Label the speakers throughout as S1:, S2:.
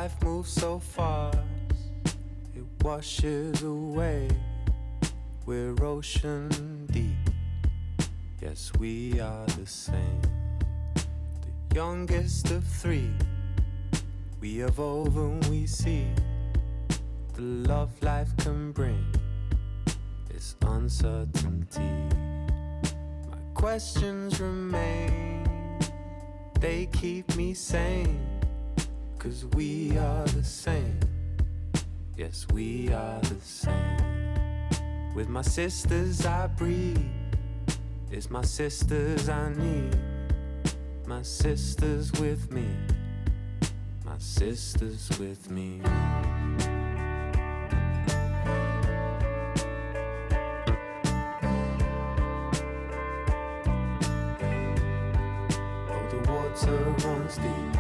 S1: life moves so fast, it washes away. We're ocean deep, yes, we are the same. The youngest of three, we evolve and we see the love life can bring, its uncertainty. My questions remain, they keep me sane, 'cause we are the same, yes, we are the same. With my sisters I breathe, it's my sisters I need. My sisters with me, my sisters with me. Oh, the water runs deep,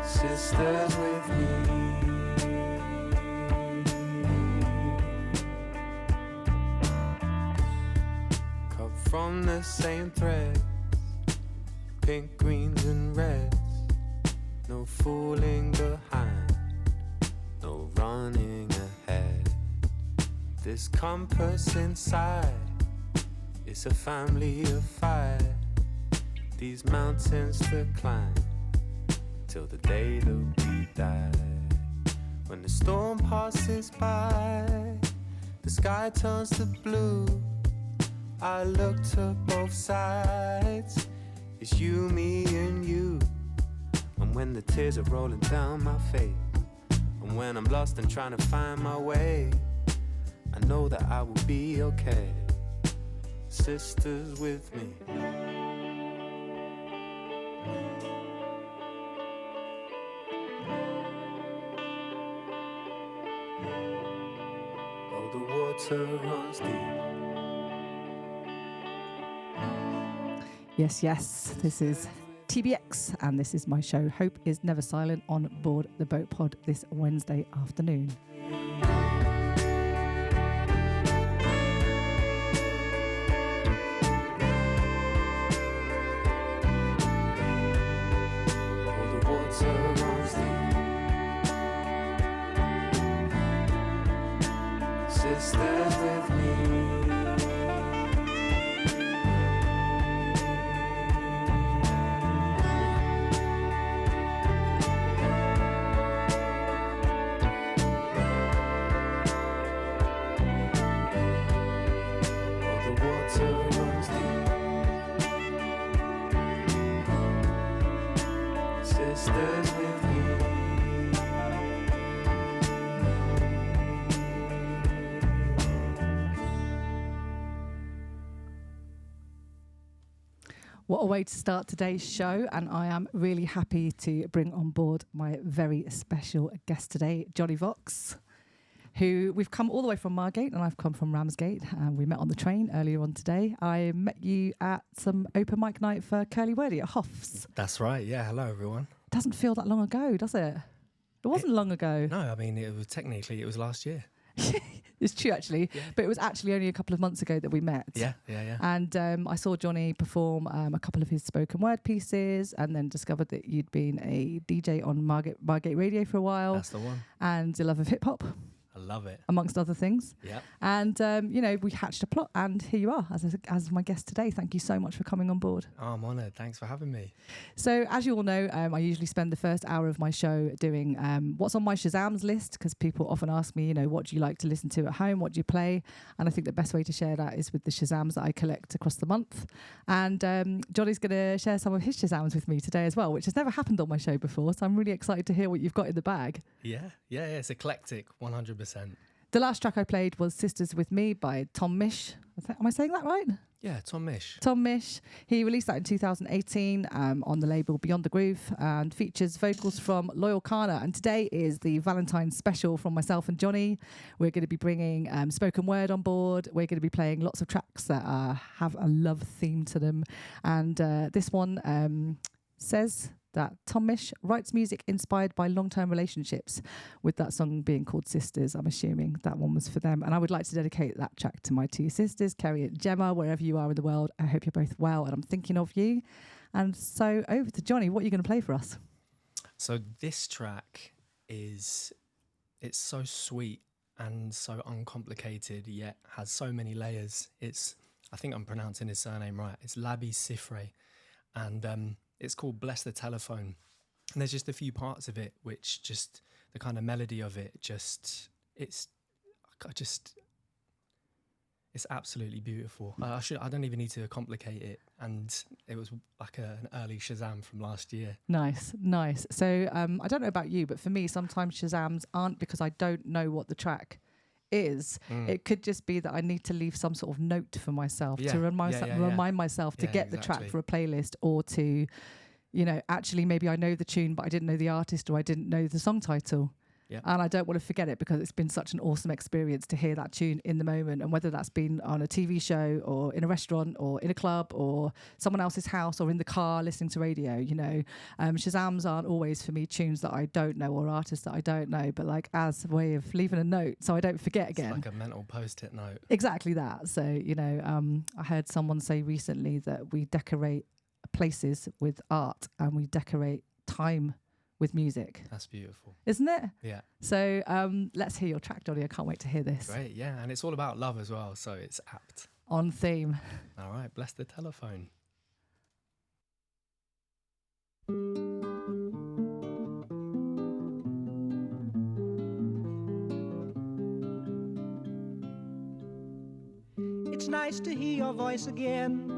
S1: sisters with me. From the same thread, pink, greens and reds. No fooling behind, no running ahead. This compass inside, it's a family of five. These mountains to climb, till the day that we die. When the storm passes by, the sky turns to blue. I look to both sides, it's you, me and you. And when the tears are rolling down my face, and when I'm lost and trying to find my way, I know that I will be okay. Sisters with me. Oh, the water runs deep.
S2: Yes, yes, this is TBX and this is my show Hope is Never Silent on board the Boat Pod this Wednesday afternoon.
S1: Sisters with me.
S2: What a way to start today's show, and I am really happy to bring on board my very special guest today, Jonny Vox, who we've come all the way from Margate and I've come from Ramsgate, and we met on the train earlier on today. I met you at some open mic night for Curly Wurdy at Hoff's.
S3: That's right, yeah, hello everyone.
S2: Doesn't feel that long ago, does it? It wasn't long ago.
S3: No, I mean, it was last year.
S2: It's true, actually,
S3: yeah.
S2: But it was actually only a couple of months ago that we met.
S3: Yeah.
S2: And I saw Jonny perform a couple of his spoken word pieces, and then discovered that you'd been a DJ on Margate Radio for a while.
S3: That's the one.
S2: And a love of hip hop.
S3: I love it.
S2: Amongst other things.
S3: Yeah.
S2: And, we hatched a plot, and here you are as my guest today. Thank you so much for coming on board.
S3: Oh, I'm honoured. Thanks for having me.
S2: So, as you all know, I usually spend the first hour of my show doing what's on my Shazam's list, because people often ask me, what do you like to listen to at home? What do you play? And I think the best way to share that is with the Shazams that I collect across the month. And Jonny's going to share some of his Shazams with me today as well, which has never happened on my show before. So I'm really excited to hear what you've got in the bag.
S3: Yeah. It's eclectic, 100%.
S2: The last track I played was Sisters With Me by Tom Misch. Am I saying that right?
S3: Yeah, Tom Misch.
S2: Tom Misch. He released that in 2018 on the label Beyond the Groove, and features vocals from Loyal Kana. And today is the Valentine's special from myself and Jonny. We're going to be bringing spoken word on board. We're going to be playing lots of tracks that have a love theme to them. And this one says that Tom Misch writes music inspired by long-term relationships, with that song being called Sisters. I'm assuming that one was for them. And I would like to dedicate that track to my two sisters, Kerry and Gemma, wherever you are in the world. I hope you're both well, and I'm thinking of you. And so over to Johnny, what are you going to play for us?
S3: So this track it's so sweet and so uncomplicated, yet has so many layers. I think I'm pronouncing his surname right. It's Labi Sifre, and it's called Bless the Telephone. And there's just a few parts of it which just, the kind of melody of it, it's absolutely beautiful. I don't even need to complicate it. And it was like an early Shazam from last year.
S2: Nice. So I don't know about you, but for me, sometimes Shazams aren't because I don't know what the track is. It could just be that I need to leave some sort of note for myself to remind myself to get the track for a playlist, or to, actually maybe I know the tune, but I didn't know the artist, or I didn't know the song title. Yeah. And I don't want to forget it because it's been such an awesome experience to hear that tune in the moment. And whether that's been on a TV show or in a restaurant or in a club or someone else's house or in the car listening to radio, Shazams aren't always for me tunes that I don't know or artists that I don't know, but like as a way of leaving a note so I don't forget again.
S3: It's like a mental post-it note.
S2: Exactly that. So, I heard someone say recently that we decorate places with art and we decorate time with music.
S3: That's beautiful.
S2: Isn't it?
S3: Yeah.
S2: So let's hear your track, Donnie. I can't wait to hear this.
S3: Great, yeah. And it's all about love as well, so it's apt.
S2: On theme.
S3: All right, Bless the Telephone.
S4: It's nice to hear your voice again.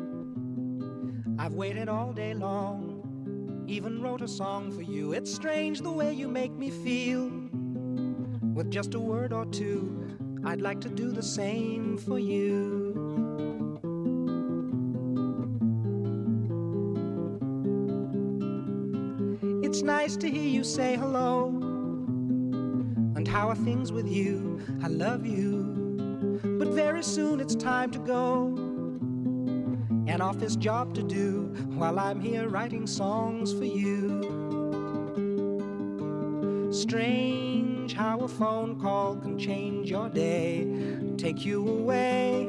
S4: I've waited all day long. Even wrote a song for you. It's strange the way you make me feel. With just a word or two, I'd like to do the same for you. It's nice to hear you say hello. And how are things with you? I love you. But very soon it's time to go. An office job to do while I'm here writing songs for you. Strange how a phone call can change your day, take you away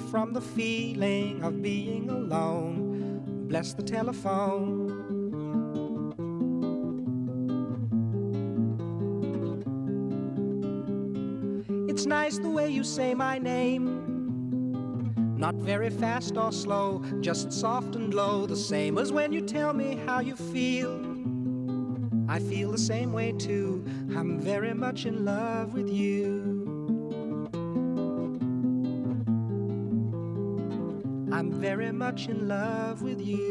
S4: from the feeling of being alone. Bless the telephone. It's nice the way you say my name. Not very fast or slow, just soft and low, the same as when you tell me how you feel. I feel the same way too, I'm very much in love with you. I'm very much in love with you.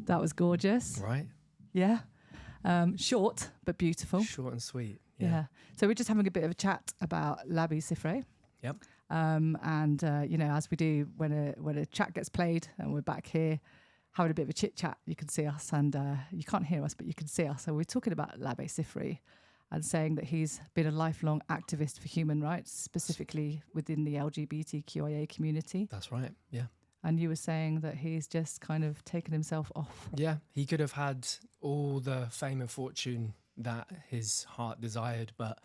S2: That was gorgeous.
S3: Right.
S2: Yeah. Short, but beautiful.
S3: Short and sweet.
S2: Yeah. So we're just having a bit of a chat about Labi Sifre.
S3: Yep.
S2: And as we do when a track gets played and we're back here having a bit of a chit chat, you can see us, and you can't hear us, but you can see us. So we're talking about Labi Sifre and saying that he's been a lifelong activist for human rights, specifically within the LGBTQIA community.
S3: That's right. Yeah.
S2: And you were saying that he's just kind of taken himself off.
S3: Yeah, he could have had all the fame and fortune that his heart desired, but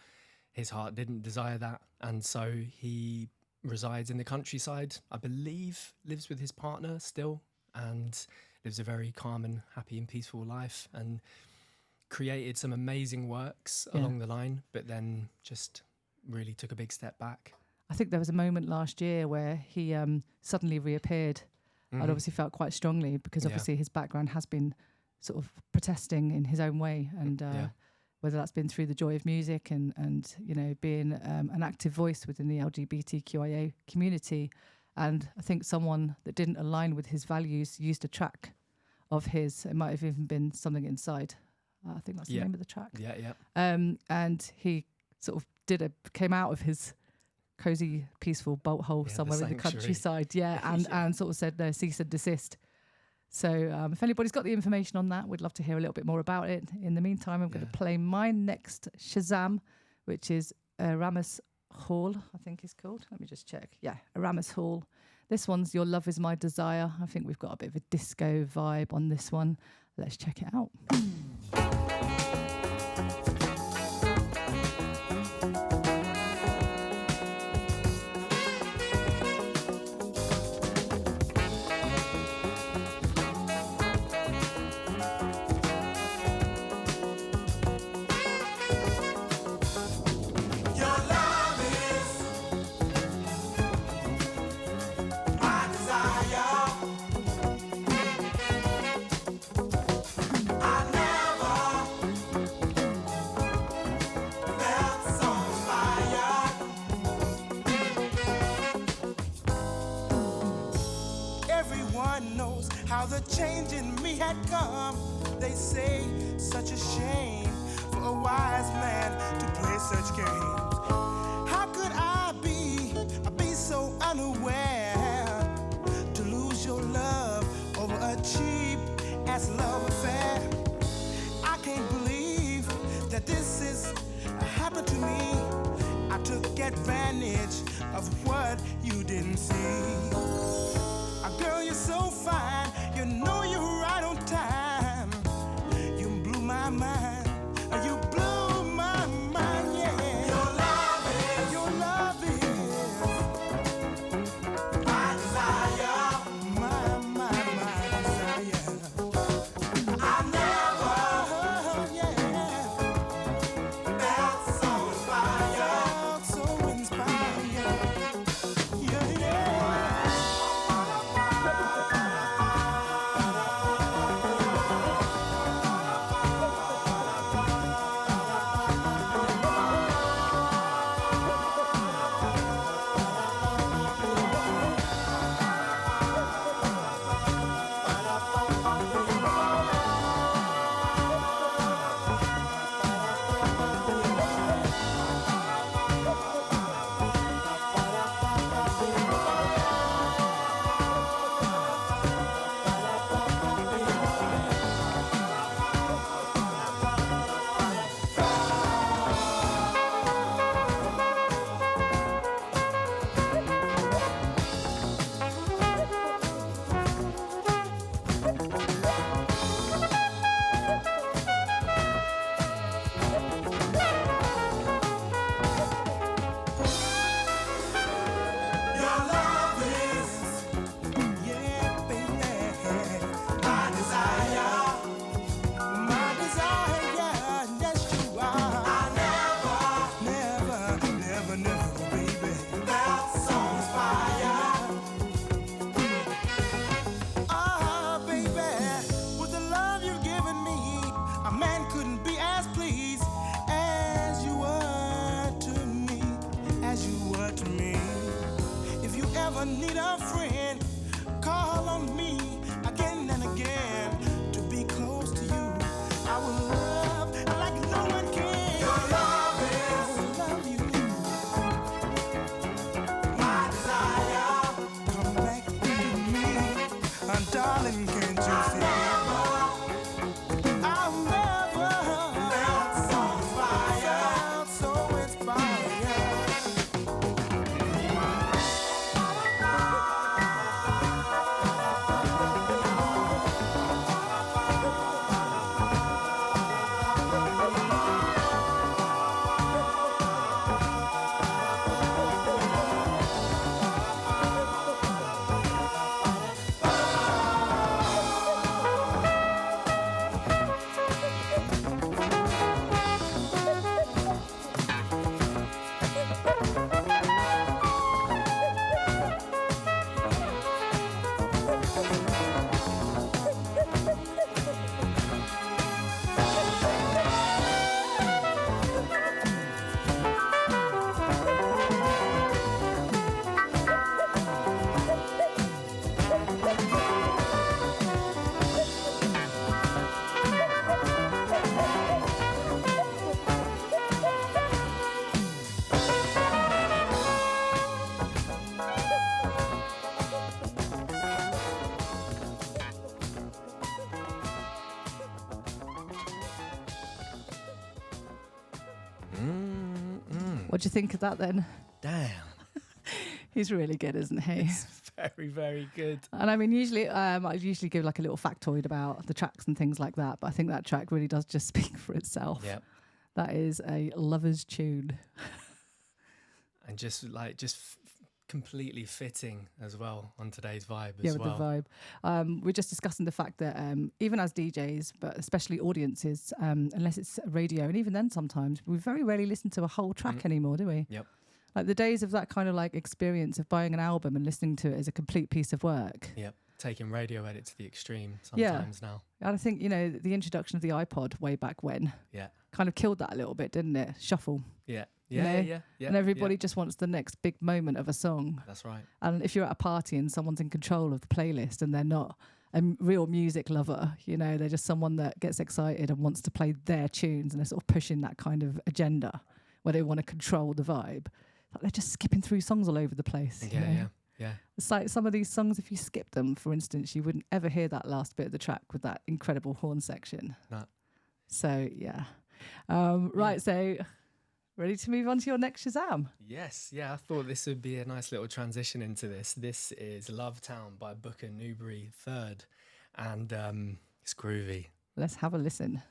S3: his heart didn't desire that. And so he resides in the countryside, I believe, lives with his partner still, and lives a very calm and happy and peaceful life, and created some amazing works along the line, but then just really took a big step back.
S2: I think there was a moment last year where he suddenly reappeared. I'd obviously felt quite strongly because obviously his background has been sort of protesting in his own way, and whether that's been through the joy of music and being an active voice within the LGBTQIA community. And I think someone that didn't align with his values used a track of his. It might have even been Something Inside. I think that's the name of the track.
S3: Yeah.
S2: And he sort of came out of his cozy, peaceful bolt hole somewhere in the countryside. And sort of said, no, cease and desist. So if anybody's got the information on that, we'd love to hear a little bit more about it. In the meantime, I'm going to play my next Shazam, which is Aramis Hall, I think it's called. Let me just check. Yeah, Aramis Hall. This one's Your Love Is My Desire. I think we've got a bit of a disco vibe on this one. Let's check it out.
S5: one knows how the change in me had come. They say such a shame for a wise man to play such games. How could I be so unaware to lose your love over a cheap ass love affair? I can't believe that this is happened to me. I took advantage of what you didn't see. Girl, you're so fine, you know you're right on time. You blew my mind, you blew my mind, yeah. Your love is my desire, my desire. I never, felt so inspired, yeah. Need a friend, call on me again and again to be close to you. I will love like no one can. Your love is, I love you, my desire. Come back to me, darling, can't you see? I'll never felt so inspired.
S2: What do you think of that then?
S3: Damn.
S2: He's really good, isn't he?
S3: It's very, very good.
S2: And I mean, usually I usually give like a little factoid about the tracks and things like that, but I think that track really does just speak for itself.
S3: Yep.
S2: That is a lover's tune.
S3: And just completely fitting as well on today's vibe
S2: Yeah,
S3: as
S2: with
S3: well.
S2: the vibe. We're just discussing the fact that even as DJs, but especially audiences, unless it's radio, and even then sometimes, we very rarely listen to a whole track anymore, do we?
S3: Yep.
S2: Like the days of that kind of like experience of buying an album and listening to it as a complete piece of work.
S3: Yep. Taking radio edit to the extreme sometimes now.
S2: And I think, you know, the introduction of the iPod way back when
S3: Yeah.
S2: kind of killed that a little bit, didn't it? Shuffle.
S3: Yeah.
S2: you know? And everybody just wants the next big moment of a song.
S3: That's right.
S2: And if you're at a party and someone's in control of the playlist and they're not a real music lover, you know, they're just someone that gets excited and wants to play their tunes, and they're sort of pushing that kind of agenda where they want to control the vibe. Like they're just skipping through songs all over the place.
S3: Yeah.
S2: It's like some of these songs, if you skip them, for instance, you wouldn't ever hear that last bit of the track with that incredible horn section.
S3: No.
S2: So, yeah. Right, so ready to move on to your next Shazam?
S3: Yes, yeah, I thought this would be a nice little transition into this. This is Love Town by Booker Newbury III, and it's groovy.
S2: Let's have a listen.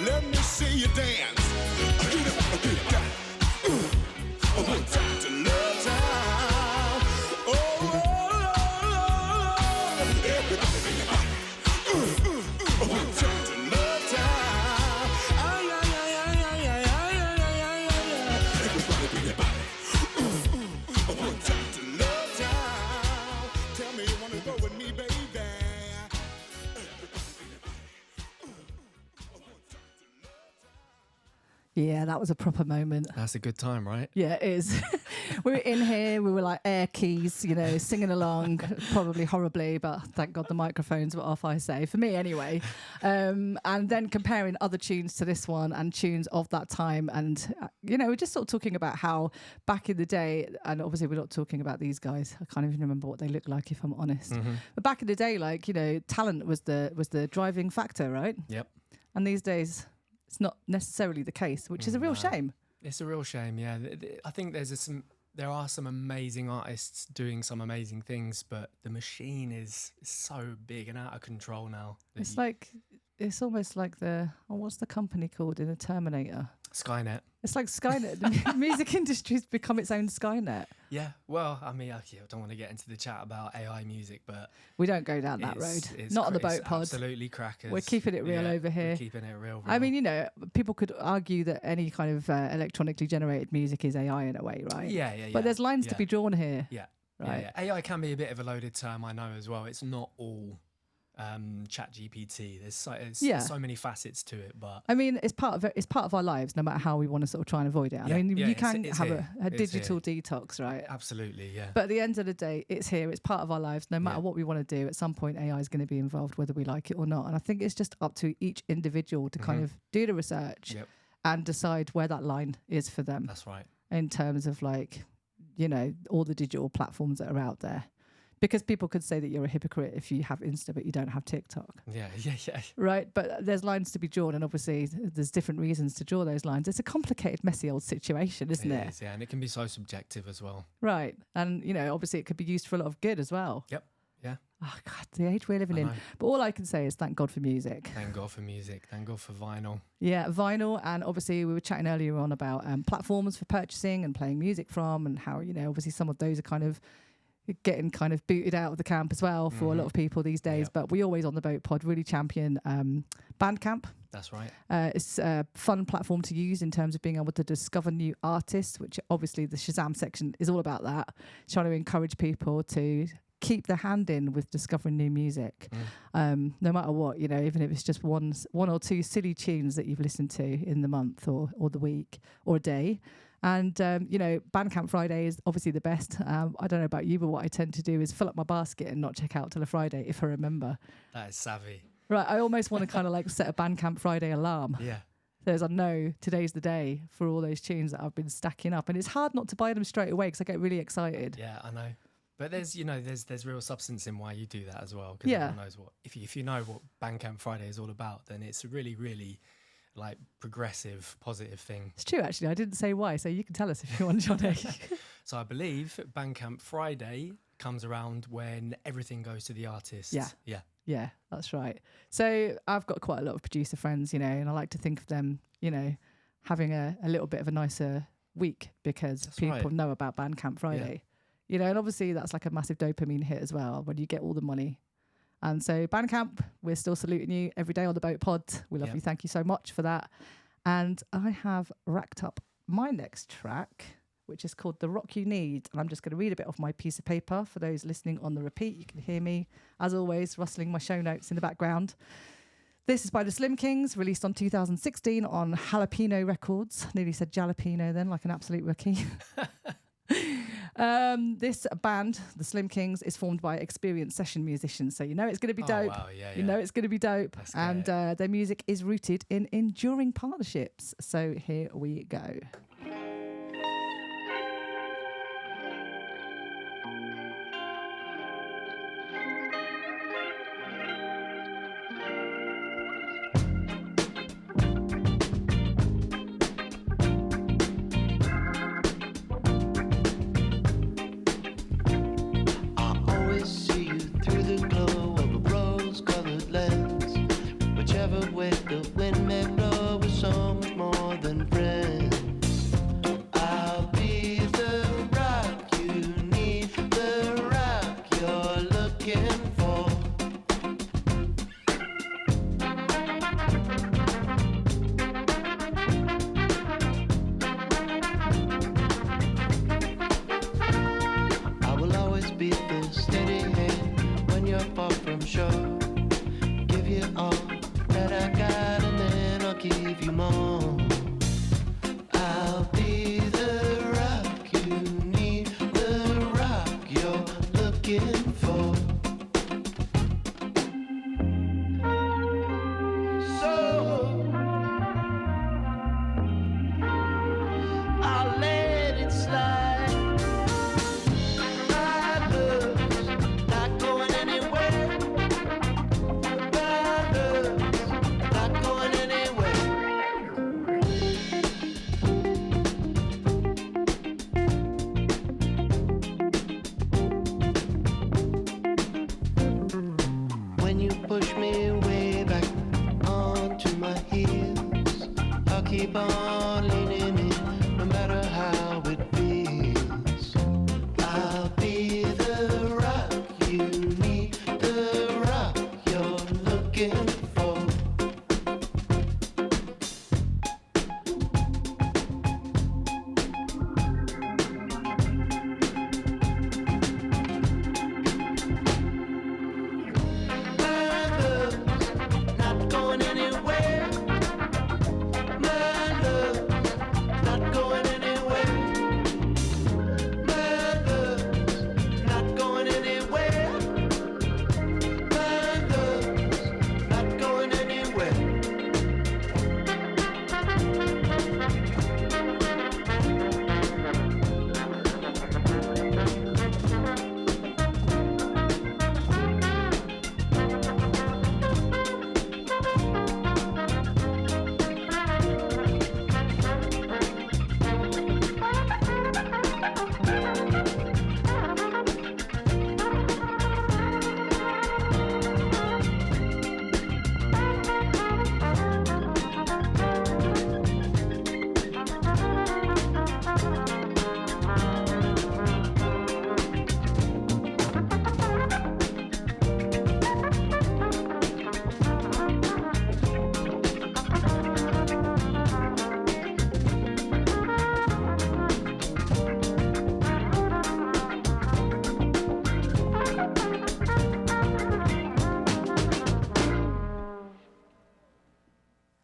S5: Let me see you dance. Get up, get down. One time to love time. Oh, everybody bring it back. One time to love time. Ay, ay, ay, ay, ay, ay, ay, ay, ay, ay. Everybody bring it back. One time to love time. Tell me you wanna go with me, baby.
S2: Yeah, that was a proper moment.
S3: That's a good time, right?
S2: Yeah, it is. We were in here, we were like air keys, you know, singing along, probably horribly, but thank God the microphones were off, I say, for me anyway. And then comparing other tunes to this one and tunes of that time. And, you know, we're just sort of talking about how back in the day, and obviously we're not talking about these guys. I can't even remember what they look like, if I'm honest.
S3: Mm-hmm.
S2: But back in the day, like, you know, talent was the driving factor, right?
S3: Yep.
S2: And these days, it's not necessarily the case, which is a real shame.
S3: It's a real shame, yeah. I think there are some amazing artists doing some amazing things, but the machine is so big and out of control now.
S2: It's almost like what's the company called in the Terminator?
S3: Skynet.
S2: It's like Skynet. The music industry's become its own Skynet.
S3: Yeah, well, I mean, I don't want to get into the chat about AI music, but
S2: we don't go down that road. Not on the boat pod.
S3: Absolutely crackers.
S2: We're keeping it real over here.
S3: We're keeping it real.
S2: I mean, you know, people could argue that any kind of electronically generated music is AI in a way, right?
S3: Yeah.
S2: But there's lines to be drawn here.
S3: Yeah.
S2: Right.
S3: Yeah. AI can be a bit of a loaded term, I know as well. It's not all chat GPT. There's so many facets to it, but
S2: I mean, it's part of our lives, no matter how we want to sort of try and avoid it. I mean, you can have a digital detox, right?
S3: Absolutely, yeah.
S2: But at the end of the day, it's here. It's part of our lives. No matter what we want to do, at some point AI is going to be involved, whether we like it or not. And I think it's just up to each individual to kind of do the research and decide where that line is for them.
S3: That's right.
S2: In terms of, like, you know, all the digital platforms that are out there. Because people could say that you're a hypocrite if you have Insta but you don't have TikTok.
S3: Yeah.
S2: Right, but there's lines to be drawn, and obviously there's different reasons to draw those lines. It's a complicated, messy old situation, isn't it?
S3: It is, yeah, and it can be so subjective as well.
S2: Right, and, you know, obviously it could be used for a lot of good as well.
S3: Yep, yeah.
S2: Oh, God, the age we're living in. But all I can say is thank God for music.
S3: Thank God for music. Thank God for vinyl.
S2: Yeah, vinyl. And obviously we were chatting earlier on about platforms for purchasing and playing music from, and how, you know, obviously some of those are kind of getting kind of booted out of the camp as well for a lot of people these days. Yep. But we always on the Boat Pod really champion Bandcamp.
S3: That's right.
S2: It's a fun platform to use in terms of being able to discover new artists, which obviously the Shazam section is all about that, trying to encourage people to keep their hand in with discovering new music. No matter what, you know, even if it's just one or two silly tunes that you've listened to in the month or the week or a day. And, you know, Bandcamp Friday is obviously the best. I don't know about you, but what I tend to do is fill up my basket and not check out till a Friday if I remember.
S3: That is savvy.
S2: Right. I almost want to kind of like set a Bandcamp Friday alarm.
S3: Yeah.
S2: There's, I know today's the day for all those tunes that I've been stacking up. And it's hard not to buy them straight away because I get really excited.
S3: Yeah, I know. But there's real substance in why you do that as well. Because everyone knows what, if you know what Bandcamp Friday is all about, then it's a really, really like progressive, positive thing. It's
S2: true, actually. I didn't say why, so you can tell us if you want, Johnny.
S3: So I believe Bandcamp Friday comes around when everything goes to the artist. Yeah, that's right. So I've got quite a lot of producer friends, you know, and I like to think of them, you know, having a little bit of a nicer week because people know about Bandcamp Friday. You know, and obviously that's like a massive dopamine hit as well when you get all the money. And so Bandcamp, we're still saluting you every day on the Boat Pod. We love you. Thank you so much for that. And I have racked up my next track, which is called The Rock You Need. And I'm just going to read a bit off my piece of paper for those listening on the repeat. You can hear me, as always, rustling my show notes in the background. This is by the Slim Kings, released on 2016 on Jalapeno Records. Nearly said jalapeno then, like an absolute rookie. This band, the Slim Kings, is formed by experienced session musicians, so you know it's going to be dope. Wow,
S2: you know it's going to be dope. And their music is rooted in enduring partnerships. So here we go.
S6: Whichever way the wind may blow,
S1: come on. I'll be the rock you need, the rock you're looking for. So I'll let it slide. My love's not going anywhere. My love's not going anywhere. When you push me way back onto my heels, I'll keep on leaning in no matter how it feels. I'll be the rock you need, the rock you're looking for. My love's not going anywhere. My love's not going anywhere. My love's not going anywhere. My love's not going anywhere.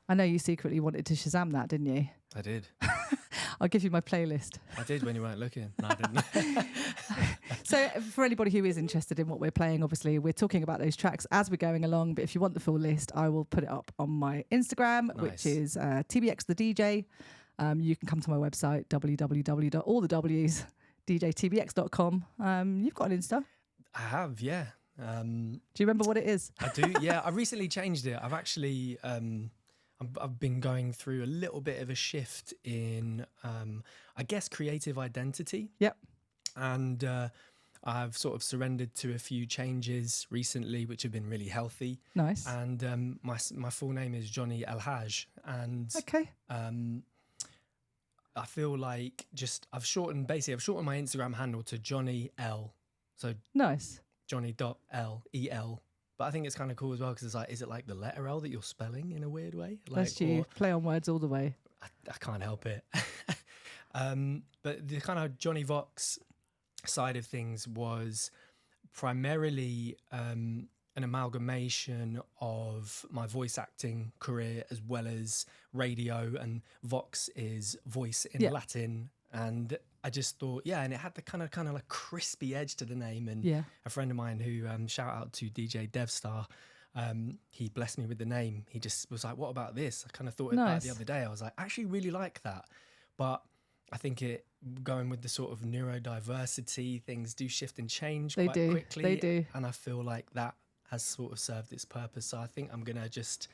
S2: I know you secretly wanted to Shazam that, didn't you?
S3: I did.
S2: I'll give you my playlist.
S3: I did when you weren't looking. No, I didn't.
S2: So for anybody who is interested in what we're playing, obviously we're talking about those tracks as we're going along, but if you want the full list, I will put it up on my Instagram, which
S3: Nice.
S2: is TBX the DJ. You can come to my website, www.allthews.djtbx.com. You've got an Insta.
S3: I have, yeah.
S2: Do you remember what it is?
S3: I do, yeah. I recently changed it. I've actually, I've been going through a little bit of a shift in, I guess, creative identity.
S2: Yep.
S3: And I've sort of surrendered to a few changes recently, which have been really healthy.
S2: Nice.
S3: And my full name is Jonny El-Haj. And
S2: Okay.
S3: I feel like I've shortened my Instagram handle to Jonny L. So
S2: Nice.
S3: Jonny.L-E-L. But I think it's kind of cool as well because it's like, is it like the letter L that you're spelling in a weird way?
S2: Bless you.
S3: or-
S2: Play on words all the way.
S3: I can't help it. But the kind of Johnny Vox side of things was primarily an amalgamation of my voice acting career as well as radio, and Vox is voice in
S2: Yeah.
S3: Latin. And I just thought, yeah, and it had the kind of like crispy edge to the name. And
S2: Yeah.
S3: a friend of mine who, shout out to DJ Devstar, he blessed me with the name. He just was like, what about this? I kind of thought about
S2: Nice.
S3: it the other day. I was like, I actually really like that. But I think going with the sort of neurodiversity, things do shift and change
S2: They
S3: quite
S2: do.
S3: quickly.
S2: They do.
S3: And I feel like that has sort of served its purpose. So I think I'm going to just,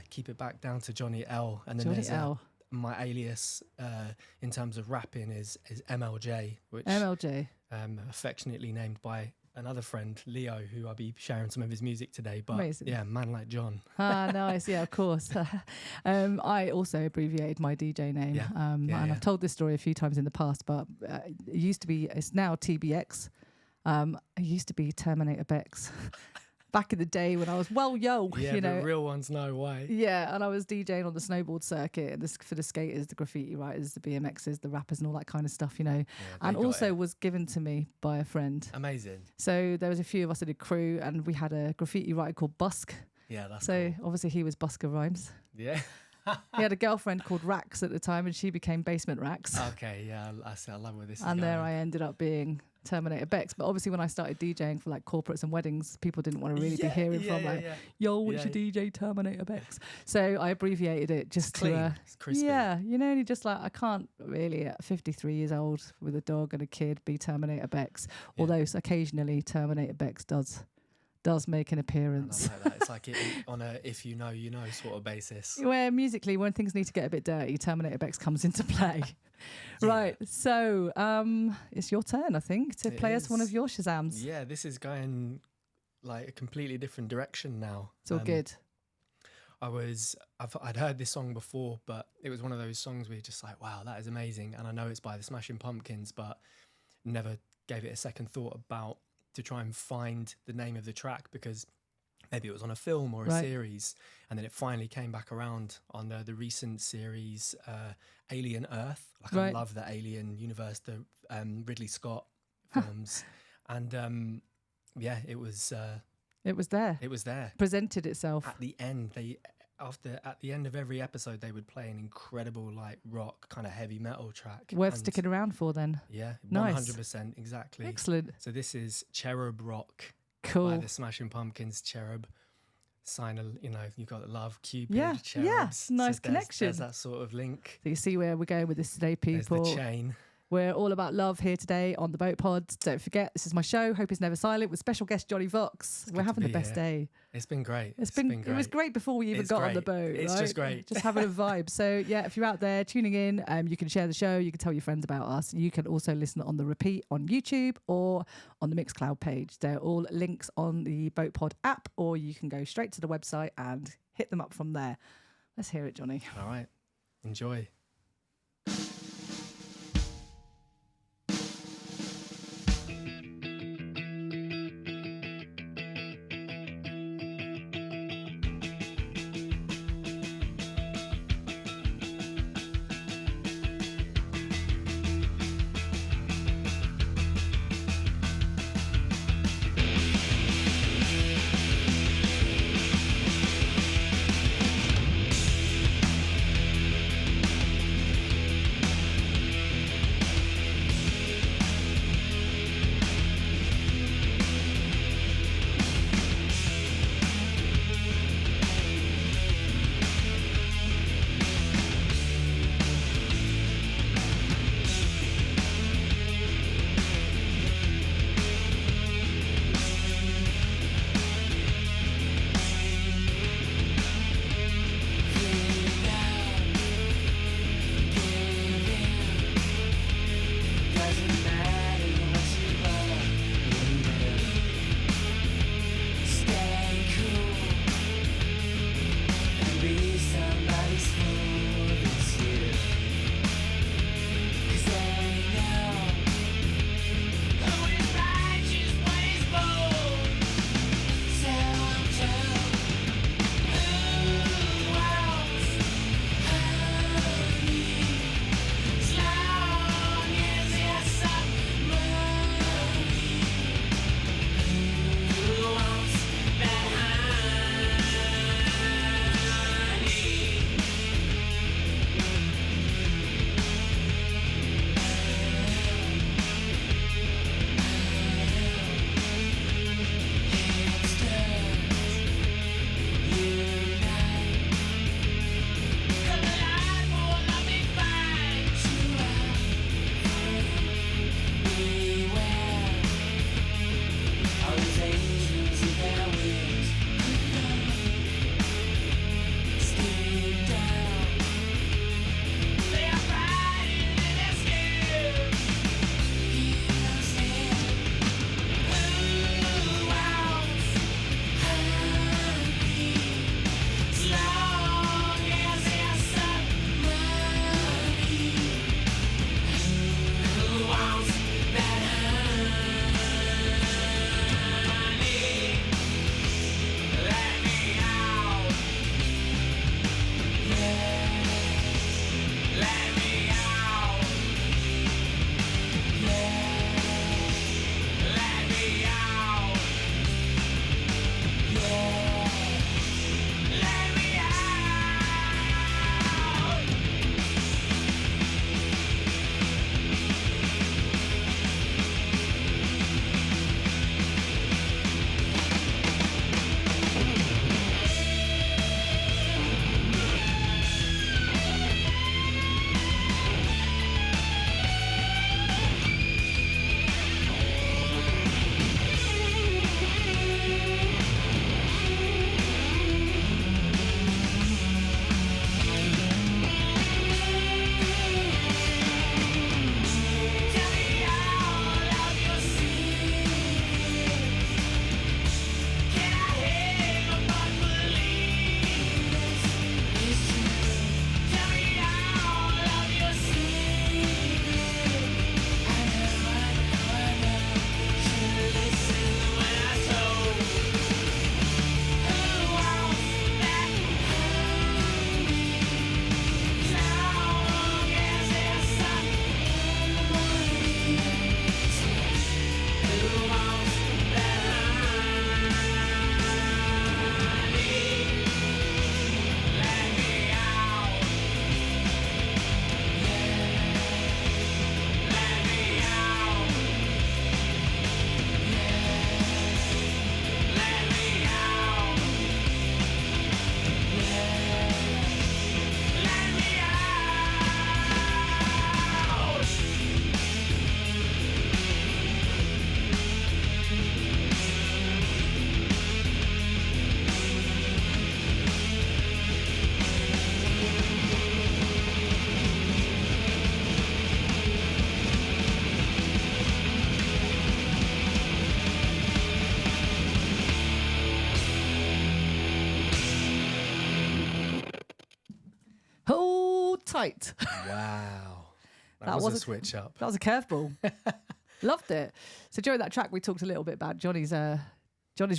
S3: keep it back down to Jonny L. And then
S2: Jonny
S3: there's
S2: L.
S3: my alias in terms of rapping is MLJ, which
S2: MLJ.
S3: affectionately named by another friend, Leo, who I'll be sharing some of his music today. But
S2: Amazing.
S3: yeah, man like John.
S2: Ah, nice. Yeah, of course. I also abbreviated my DJ name.
S3: Yeah.
S2: And
S3: Yeah.
S2: I've told this story a few times in the past, but it's now TBX. It used to be Terminator Bex. Back in the day when I was
S3: Yeah,
S2: you
S3: the
S2: know.
S3: real ones know why.
S2: Yeah, and I was DJing on the snowboard circuit and for the skaters, the graffiti writers, the BMXers, the rappers and all that kind of stuff,
S3: they
S2: and
S3: got
S2: also
S3: it.
S2: was given to me by a friend.
S3: Amazing.
S2: So there was a few of us in a crew and we had a graffiti writer called Busk.
S3: Yeah, that's
S2: So
S3: cool.
S2: obviously he was Busker Rhymes.
S3: Yeah.
S2: He had a girlfriend called Rax at the time, and she became Basement Rax.
S3: Okay, yeah, I love where this is
S2: And
S3: going.
S2: there I ended up being Terminator Bex. But obviously when I started DJing for like corporates and weddings, people didn't want to really be hearing from yo, what's your DJ Terminator Bex? So I abbreviated it just
S3: It's clean.
S2: to
S3: It's crispy.
S2: yeah, you know, and you're just like, I can't really at 53 years old with a dog and a kid be Terminator Bex.
S3: Yeah.
S2: Although occasionally Terminator Bex does make an
S3: And
S2: appearance.
S3: I like that. It's like on a if you know, you know sort of basis.
S2: Where musically, when things need to get a bit dirty, Terminator Bex comes into play. Right, so it's your turn, I think, to play us one of your Shazams.
S3: Yeah, this is going like a completely different direction now.
S2: It's all good.
S3: I'd heard this song before, but it was one of those songs where you're just like, wow, that is amazing. And I know it's by the Smashing Pumpkins, but never gave it a second thought about to try and find the name of the track, because maybe it was on a film or a series, and then it finally came back around on the recent series Alien Earth. Like I love the Alien universe, the Ridley Scott films, and it was
S2: there.
S3: It was there.
S2: Presented itself.
S3: At the end, at the end of every episode, they would play an incredible like rock kind of heavy metal track.
S2: Worth sticking around for then.
S3: Yeah,
S2: Nice.
S3: 100%, exactly.
S2: Excellent.
S3: So this is Cherub Rock by
S2: Cool.
S3: the Smashing Pumpkins. Cherub. You've got love, Cupid,
S2: Yeah,
S3: cherubs.
S2: yeah, nice
S3: So
S2: connection.
S3: There's that sort of link.
S2: So you see where we're going with this today, people.
S3: There's the chain.
S2: We're all about love here today on the Boat Pod. Don't forget, this is my show, Hope Is Never Silent, with special guest Johnny Vox. We're
S3: good to
S2: having the
S3: be
S2: best
S3: here.
S2: day.
S3: It's been great.
S2: It was great before we even
S3: It's
S2: got on the
S3: great.
S2: boat.
S3: It's
S2: right?
S3: just great.
S2: Just having a vibe. So yeah, if you're out there tuning in, you can share the show. You can tell your friends about us. You can also listen on the repeat on YouTube or on the Mixcloud page. They're all links on the Boat Pod app, or you can go straight to the website and hit them up from there. Let's hear it, Johnny.
S3: All right. Enjoy.
S2: Hold tight.
S3: Wow. That
S2: That
S3: was a
S2: was
S3: switch up.
S2: That was a curveball. Loved it. So during that track, we talked a little bit about Johnny's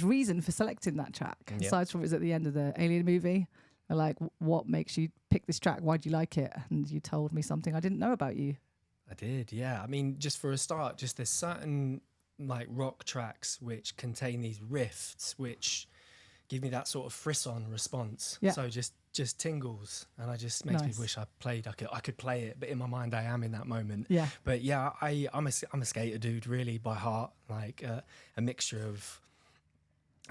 S2: reason for selecting that track.
S3: Yeah.
S2: Aside from it was at the end of the Alien movie. Like, what makes you pick this track? Why do you like it? And you told me something I didn't know about you.
S3: I did, yeah. I mean, just for a start, just there's certain like rock tracks which contain these riffs which give me that sort of frisson response.
S2: Yeah.
S3: So just tingles, and I just makes me wish I could play it, but in my mind I am in that moment.
S2: Yeah.
S3: But yeah, I'm a skater dude, really, by heart. Like a mixture of,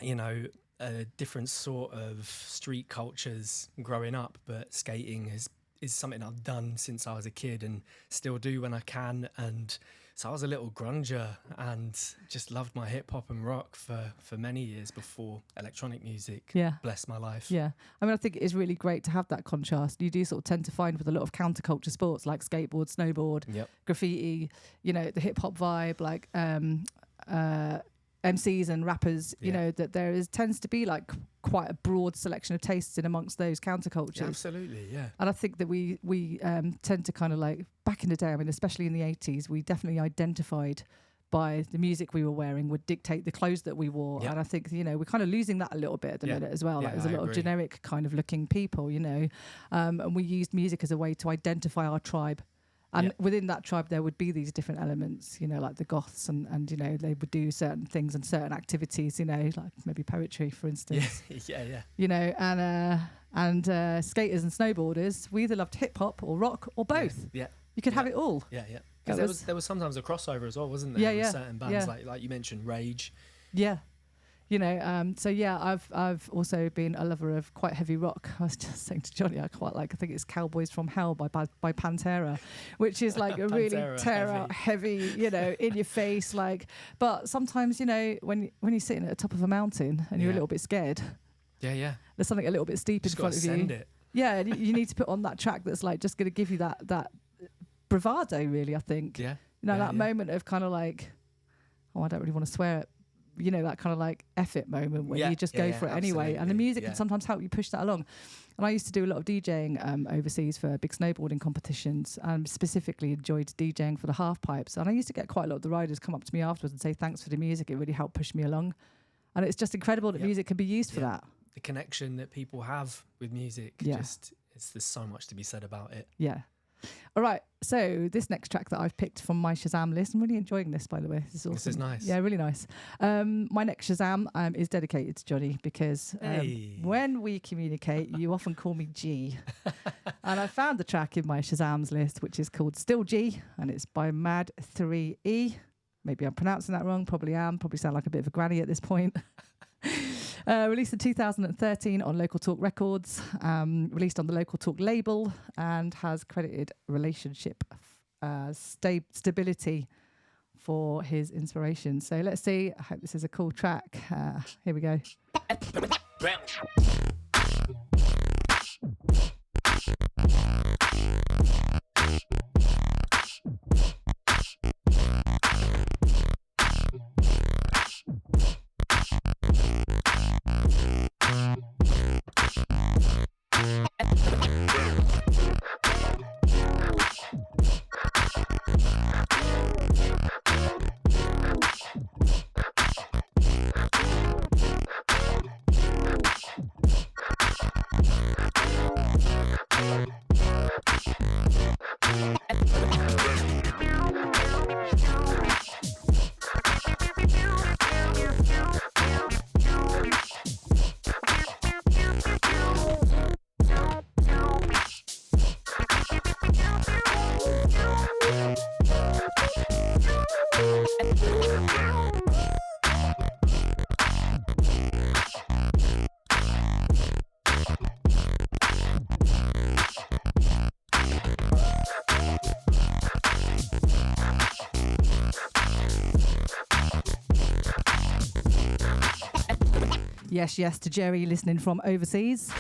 S3: you know, different sort of street cultures growing up, but skating is something I've done since I was a kid and still do when I can. And so I was a little grunger and just loved my hip hop and rock for many years before electronic music blessed my life.
S2: Yeah. I mean, I think it is really great to have that contrast. You do sort of tend to find with a lot of counterculture sports like skateboard, snowboard, graffiti, you know, the hip hop vibe, like MCs and rappers, you know, that tends to be like quite a broad selection of tastes in amongst those countercultures.
S3: Yeah, absolutely, yeah.
S2: And I think that we tend to kind of like, back in the day, I mean, especially in the 80s, we definitely identified by the music we were wearing would dictate the clothes that we wore.
S3: Yep.
S2: And I think, you know, we're kind of losing that a little bit at the minute as well. Like there's a lot of generic kind of looking people, you know, and we used music as a way to identify our tribe. And within that tribe, there would be these different elements, you know, like the goths and, you know, they would do certain things and certain activities, you know, like maybe poetry, for instance.
S3: Yeah.
S2: You know, and skaters and snowboarders, we either loved hip hop or rock or both.
S3: Yeah.
S2: You could have it all.
S3: Yeah. Because there was sometimes a crossover as well, wasn't there?
S2: Yeah.
S3: With certain bands, like you mentioned, Rage.
S2: Yeah. You know, so yeah, I've also been a lover of quite heavy rock. I was just saying to Johnny, I think it's Cowboys from Hell by Pantera, which is like a really heavy, you know, in your face, like. But sometimes, you know, when you're sitting at the top of a mountain and you're a little bit scared,
S3: there's
S2: something a little bit steep in front of you.
S3: Send it.
S2: Yeah, you need to put on that track that's like just going to give you that bravado, really. I think.
S3: Yeah.
S2: You know, that moment of kind of like, oh, I don't really want to swear it. You know, that kind of like F it moment where you just go for it anyway. And the music can sometimes help you push that along. And I used to do a lot of DJing overseas for big snowboarding competitions, and specifically enjoyed DJing for the half pipes. And I used to get quite a lot of the riders come up to me afterwards and say, thanks for the music. It really helped push me along. And it's just incredible that music can be used for that.
S3: The connection that people have with music, there's so much to be said about it.
S2: Yeah. All right, so this next track that I've picked from my Shazam list, I'm really enjoying this, by the way. This is awesome.
S3: This is nice.
S2: Yeah, really nice. My next Shazam is dedicated to Johnny because when we communicate, you often call me G. And I found the track in my Shazam's list, which is called Still G, and it's by Mad 3E. Maybe I'm pronouncing that wrong, probably am. Probably sound like a bit of a granny at this point. Released in 2013 on Local Talk Records, released on the Local Talk label, and has credited Relationship Stability for his inspiration. So let's see. I hope this is a cool track. Here we go. Yes, to Jerry listening from overseas.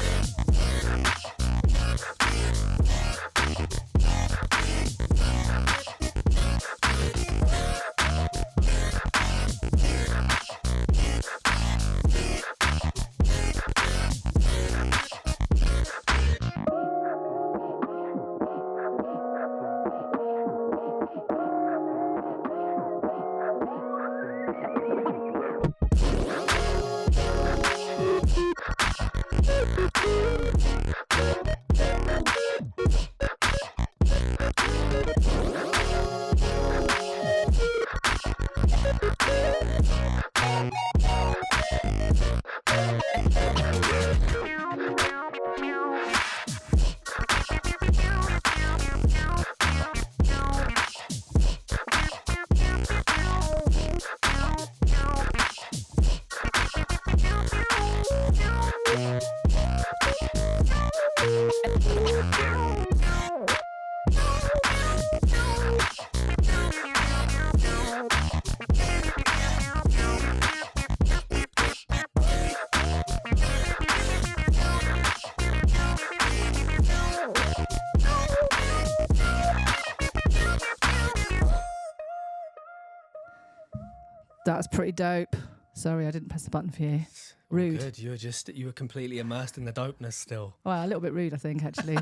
S2: That's pretty dope. Sorry, I didn't press the button for you.
S3: All
S2: Rude.
S3: good. You were completely immersed in the dopeness still.
S2: Well, a little bit rude, I think, actually.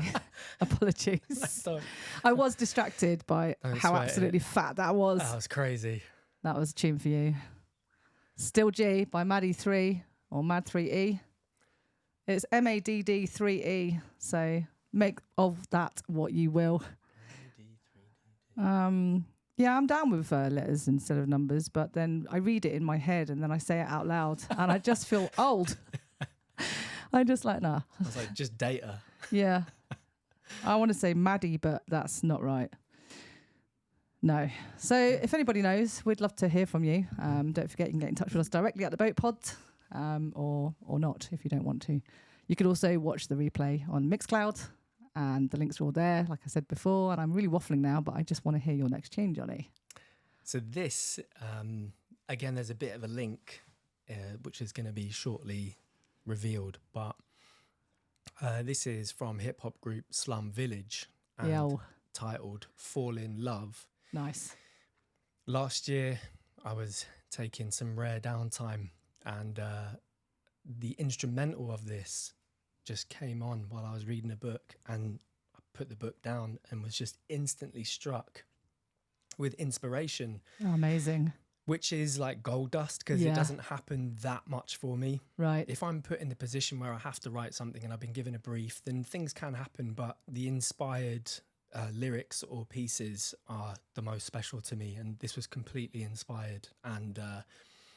S2: Apologies. I was distracted by
S3: Don't
S2: how
S3: sweat
S2: absolutely fat that was.
S3: That was crazy.
S2: That was a tune for you. Still G by Maddie 3 or Mad 3E. It's MADD 3E, so make of that what you will. Yeah, I'm down with letters instead of numbers, but then I read it in my head and then I say it out loud and I just feel old. I'm just like, nah.
S3: I was like, just data.
S2: Yeah. I want to say Maddie, but that's not right. No. So if anybody knows, we'd love to hear from you. Don't forget, you can get in touch with us directly at the Boat Pod, or not if you don't want to. You could also watch the replay on Mixcloud, and the links are all there, like I said before. And I'm really waffling now, but I just want to hear your next tune, Johnny.
S3: So this, again, there's a bit of a link, which is going to be shortly revealed, but this is from hip-hop group Slum Village, and titled Fall in Love.
S2: Nice.
S3: Last year, I was taking some rare downtime, and the instrumental of this just came on while I was reading a book, and I put the book down and was just instantly struck with inspiration.
S2: Oh, amazing.
S3: Which is like gold dust, because it doesn't happen that much for me.
S2: Right.
S3: If I'm put in the position where I have to write something and I've been given a brief, then things can happen, but the inspired lyrics or pieces are the most special to me, and this was completely inspired. And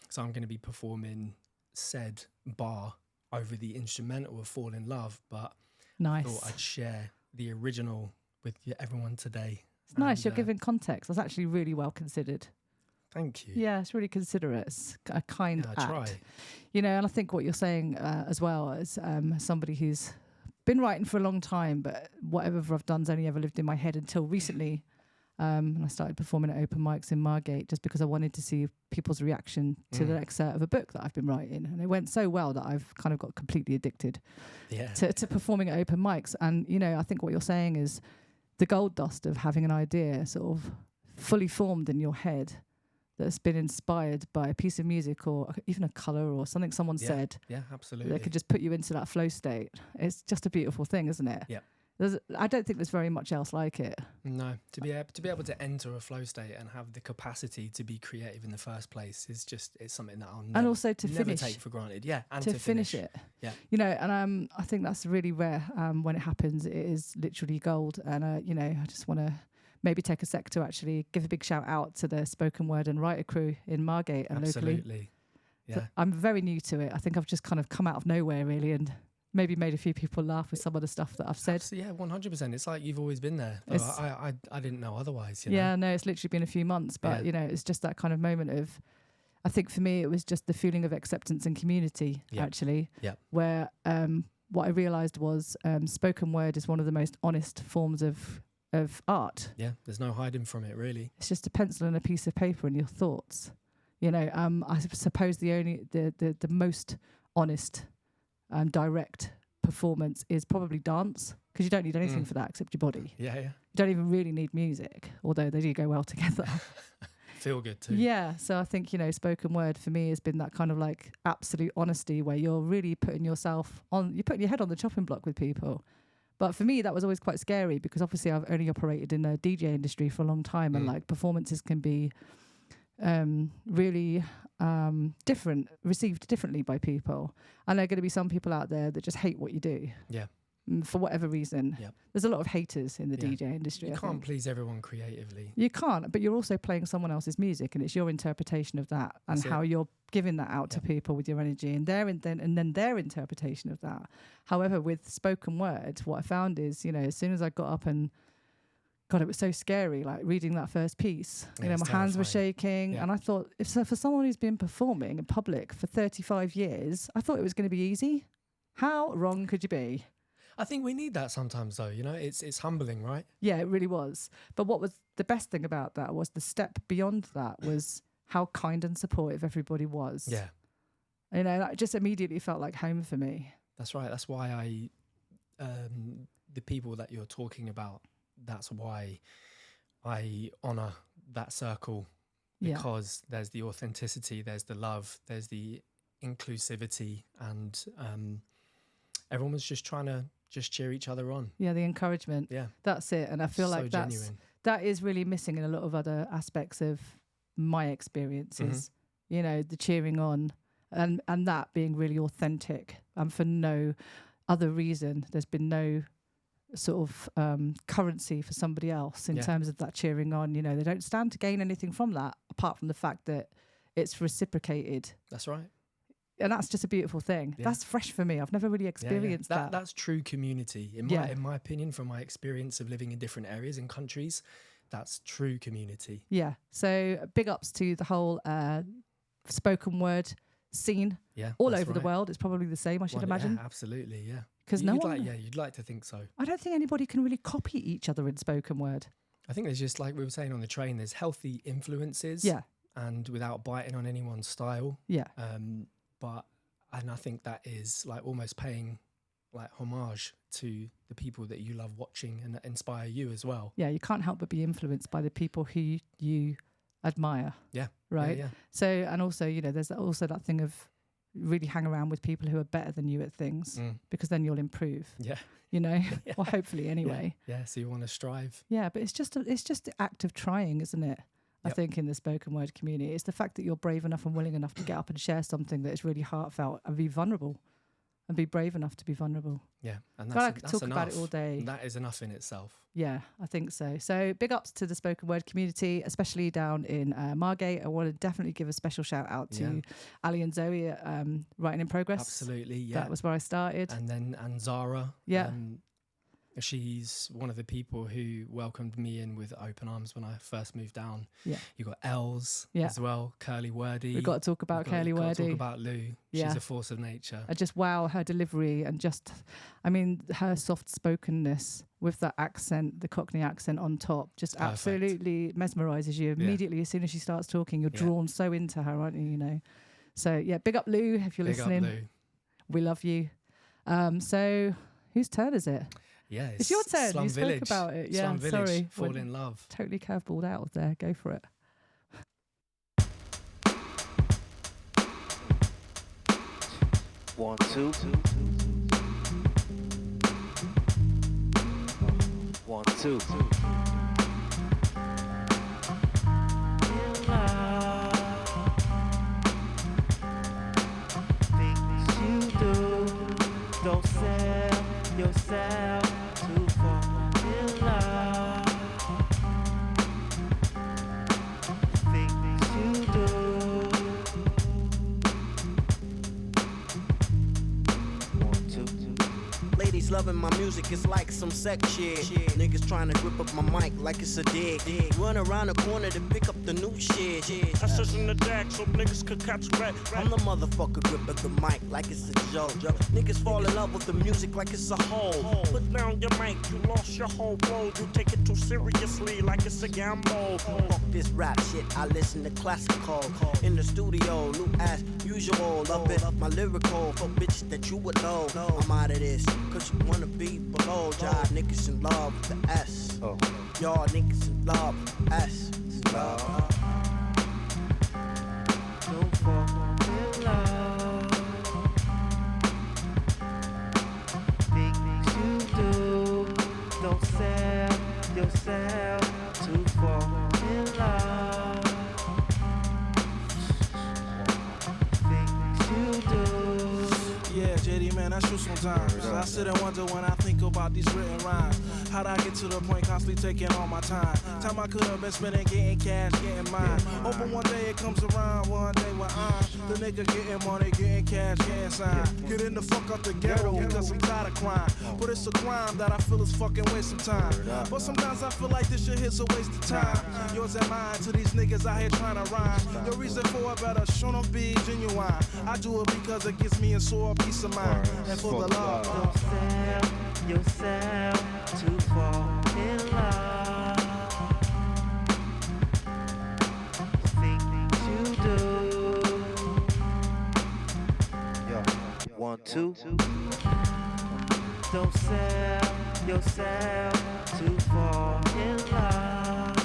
S3: so I'm going to be performing said bar over the instrumental of Fall in Love, but
S2: nice.
S3: I thought I'd share the original with everyone today.
S2: It's nice. You're giving context. That's actually really well considered.
S3: Thank you.
S2: Yeah, it's really considerate. It's a kind act.
S3: I try.
S2: You know, and I think what you're saying as well as somebody who's been writing for a long time, but whatever I've done's only ever lived in my head until recently. And I started performing at open mics in Margate just because I wanted to see people's reaction to the excerpt of a book that I've been writing. And it went so well that I've kind of got completely addicted to performing at open mics. And, you know, I think what you're saying is the gold dust of having an idea sort of fully formed in your head that's been inspired by a piece of music or even a colour or something someone said.
S3: Yeah, absolutely.
S2: That could just put you into that flow state. It's just a beautiful thing, isn't it?
S3: Yeah.
S2: I don't think there's very much else like it.
S3: No, to be able to enter a flow state and have the capacity to be creative in the first place is just, it's something that I'll never,
S2: also to
S3: never
S2: finish,
S3: take for granted. Yeah, and
S2: to finish it.
S3: Yeah,
S2: you know, and I think that's really rare. When it happens, it is literally gold. And you know, I just want to maybe take a sec to actually give a big shout out to the spoken word and writer crew in Margate and locally.
S3: Absolutely. Yeah,
S2: so I'm very new to it. I think I've just kind of come out of nowhere really, and maybe made a few people laugh with some of the stuff that I've said.
S3: Yeah, 100%. It's like you've always been there. I didn't know otherwise. You know?
S2: Yeah, no, it's literally been a few months, but you know, it's just that kind of moment of, I think for me, it was just the feeling of acceptance and community, actually, where what I realised was spoken word is one of the most honest forms of art. Yeah,
S3: there's no hiding from it, really.
S2: It's just a pencil and a piece of paper and your thoughts. You know, I suppose the most honest direct performance is probably dance, because you don't need anything for that except your body.
S3: Yeah.
S2: You don't even really need music, although they do go well together.
S3: Feel good too.
S2: Yeah, so I think, you know, spoken word for me has been that kind of like absolute honesty where you're really putting yourself on, you're putting your head on the chopping block with people. But for me, that was always quite scary, because obviously I've only operated in the DJ industry for a long time, and like performances can be really different, received differently by people. And there are going to be some people out there that just hate what you do. Yeah. For whatever reason. Yeah. There's a lot of haters in the DJ industry.
S3: You can't please everyone creatively.
S2: You can't, but you're also playing someone else's music, and it's your interpretation of that and how you're giving that out to people with your energy, and then their interpretation of that. However, with spoken word, what I found is, you know, as soon as I got up and God, it was so scary, like reading that first piece. You know, my hands were shaking. And I thought, for someone who's been performing in public for 35 years, I thought it was going to be easy. How wrong could you be?
S3: I think we need that sometimes, though. You know, it's humbling, right?
S2: Yeah, it really was. But what was the best thing about that was the step beyond that was how kind and supportive everybody was. Yeah. You know, that just immediately felt like home for me.
S3: That's right. That's why the people that you're talking about, that's why I honour that circle because there's the authenticity, there's the love, there's the inclusivity, and everyone was just trying to just cheer each other on.
S2: Yeah, the encouragement.
S3: Yeah,
S2: that's it. And I feel like that is really missing in a lot of other aspects of my experiences. You know, the cheering on and that being really authentic, and for no other reason. There's been no sort of currency for somebody else in terms of that cheering on. You know, they don't stand to gain anything from that apart from the fact that it's reciprocated.
S3: That's right.
S2: And that's just a beautiful thing. Yeah. That's fresh for me. I've never really experienced that.
S3: That's true community. In my opinion, from my experience of living in different areas and countries, that's true community.
S2: Yeah. So big ups to the whole spoken word scene all over the world. It's probably the same, I should imagine.
S3: Yeah, absolutely, yeah.
S2: Because
S3: you'd like to think so.
S2: I don't think anybody can really copy each other in spoken word.
S3: I think there's just, like we were saying on the train, there's healthy influences.
S2: Yeah.
S3: And without biting on anyone's style.
S2: Yeah.
S3: And I think that is like almost paying like homage to the people that you love watching and that inspire you as well.
S2: Yeah, you can't help but be influenced by the people who you admire.
S3: Yeah.
S2: Right.
S3: Yeah.
S2: So, and also, you know, there's also that thing of really hang around with people who are better than you at things because then you'll improve.
S3: Yeah.
S2: You know, or hopefully anyway.
S3: Yeah. So you want to strive.
S2: Yeah, but it's just the act of trying, isn't it? I think in the spoken word community, it's the fact that you're brave enough and willing enough to get up and share something that is really heartfelt and be vulnerable, and be brave enough to be vulnerable.
S3: Yeah, and
S2: I could talk about it all day.
S3: That is enough in itself.
S2: Yeah, I think so. So big ups to the spoken word community, especially down in Margate. I want to definitely give a special shout out to Ali and Zoe at Writing in Progress.
S3: Absolutely, yeah.
S2: That was where I started.
S3: And Zara.
S2: Yeah.
S3: She's one of the people who welcomed me in with open arms when I first moved down.
S2: Yeah.
S3: You got Els as well, Curly Wordy.
S2: We've got to talk about Curly Wordy.
S3: Talk about Lou. Yeah. She's a force of nature.
S2: I just wow her delivery and just, I mean, her soft spokenness with that accent, the Cockney accent on top, just absolutely mesmerizes you immediately. As soon as she starts talking, you're drawn so into her, aren't you? You know. So yeah, big up Lou if you're listening.
S3: Big up Lou.
S2: We love you. So whose turn is it?
S3: Yeah,
S2: it's your turn.
S3: Slum
S2: you
S3: Village.
S2: spoke about it. Yeah,
S3: Slum Village,
S2: sorry.
S3: Fall in Love.
S2: Totally curveballed out of there. Go for it.
S6: One, two. 1, 2. Things you do, don't sell yourself to fall in love. Things you do. 1, 2.
S7: Ladies loving my music, it's like some sex shit. Niggas trying to grip up my mic like it's a dig. Run around the corner to pick up the new shit.
S8: I sit in the deck so niggas could catch rat.
S7: I'm the motherfucker gripping the mic like it's a joke. Niggas fall in love with the music like it's a hole.
S8: Put down your mic, you lost your whole road. You take it too seriously like it's a gamble.
S7: Fuck this rap shit, I listen to classical. In the studio, new as usual. Love it, my lyrical. For bitches that you would know. I'm out of this, cause you wanna be below. Y'all niggas in love with the S. Y'all niggas in love with the S.
S6: Don't fall in love. Things you do, don't sell yourself to fall in love. Things you do.
S5: Yeah, JD, man, I shoot sometimes. I sit and wonder when I think about these written rhymes. How'd I get to the point constantly taking all my time? Time I could have been spending getting cash, getting mine. Hoping one day it comes around, one day when I'm the nigga getting money, getting cash, getting signed. Getting the fuck out the ghetto because I'm tired of crime. But it's a crime that I feel is fucking waste of time. But sometimes I feel like this shit is a waste of time. Yours and mine to these niggas out here trying to rhyme. Your reason for it better show them be genuine. I do it because it gives me a sore peace of mind. And for the love,
S6: don't sell yourself to fall in love. Things you do. Yo, 1, 2. Don't sell yourself to fall in love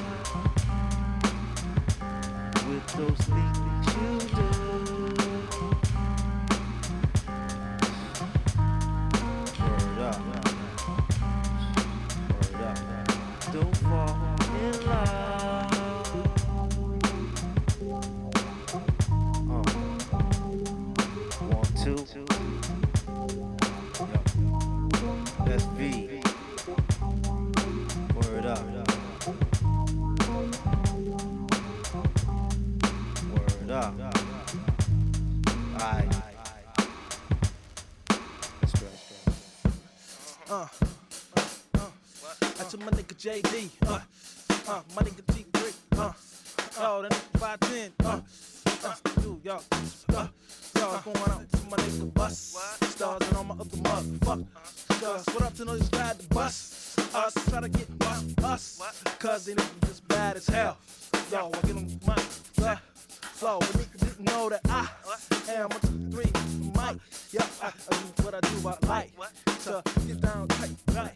S6: Don't fall in love. 1, 2. That's V. Word up. Word up. Aight. Let's go.
S9: That's my nigga JD. My nigga G3. Yo, that nigga 510. Dude, yo. Yo, what's going on? This is my nigga Bus. Stars and all my other motherfuckers. What up to those who ride the bus? Us try to get us. Cause they niggas just bad as hell. Yo, I get on my flow. But niggas didn't know that I am 1, 2, 3, Mike. Yeah, I do what I do, I like to get down tight, right?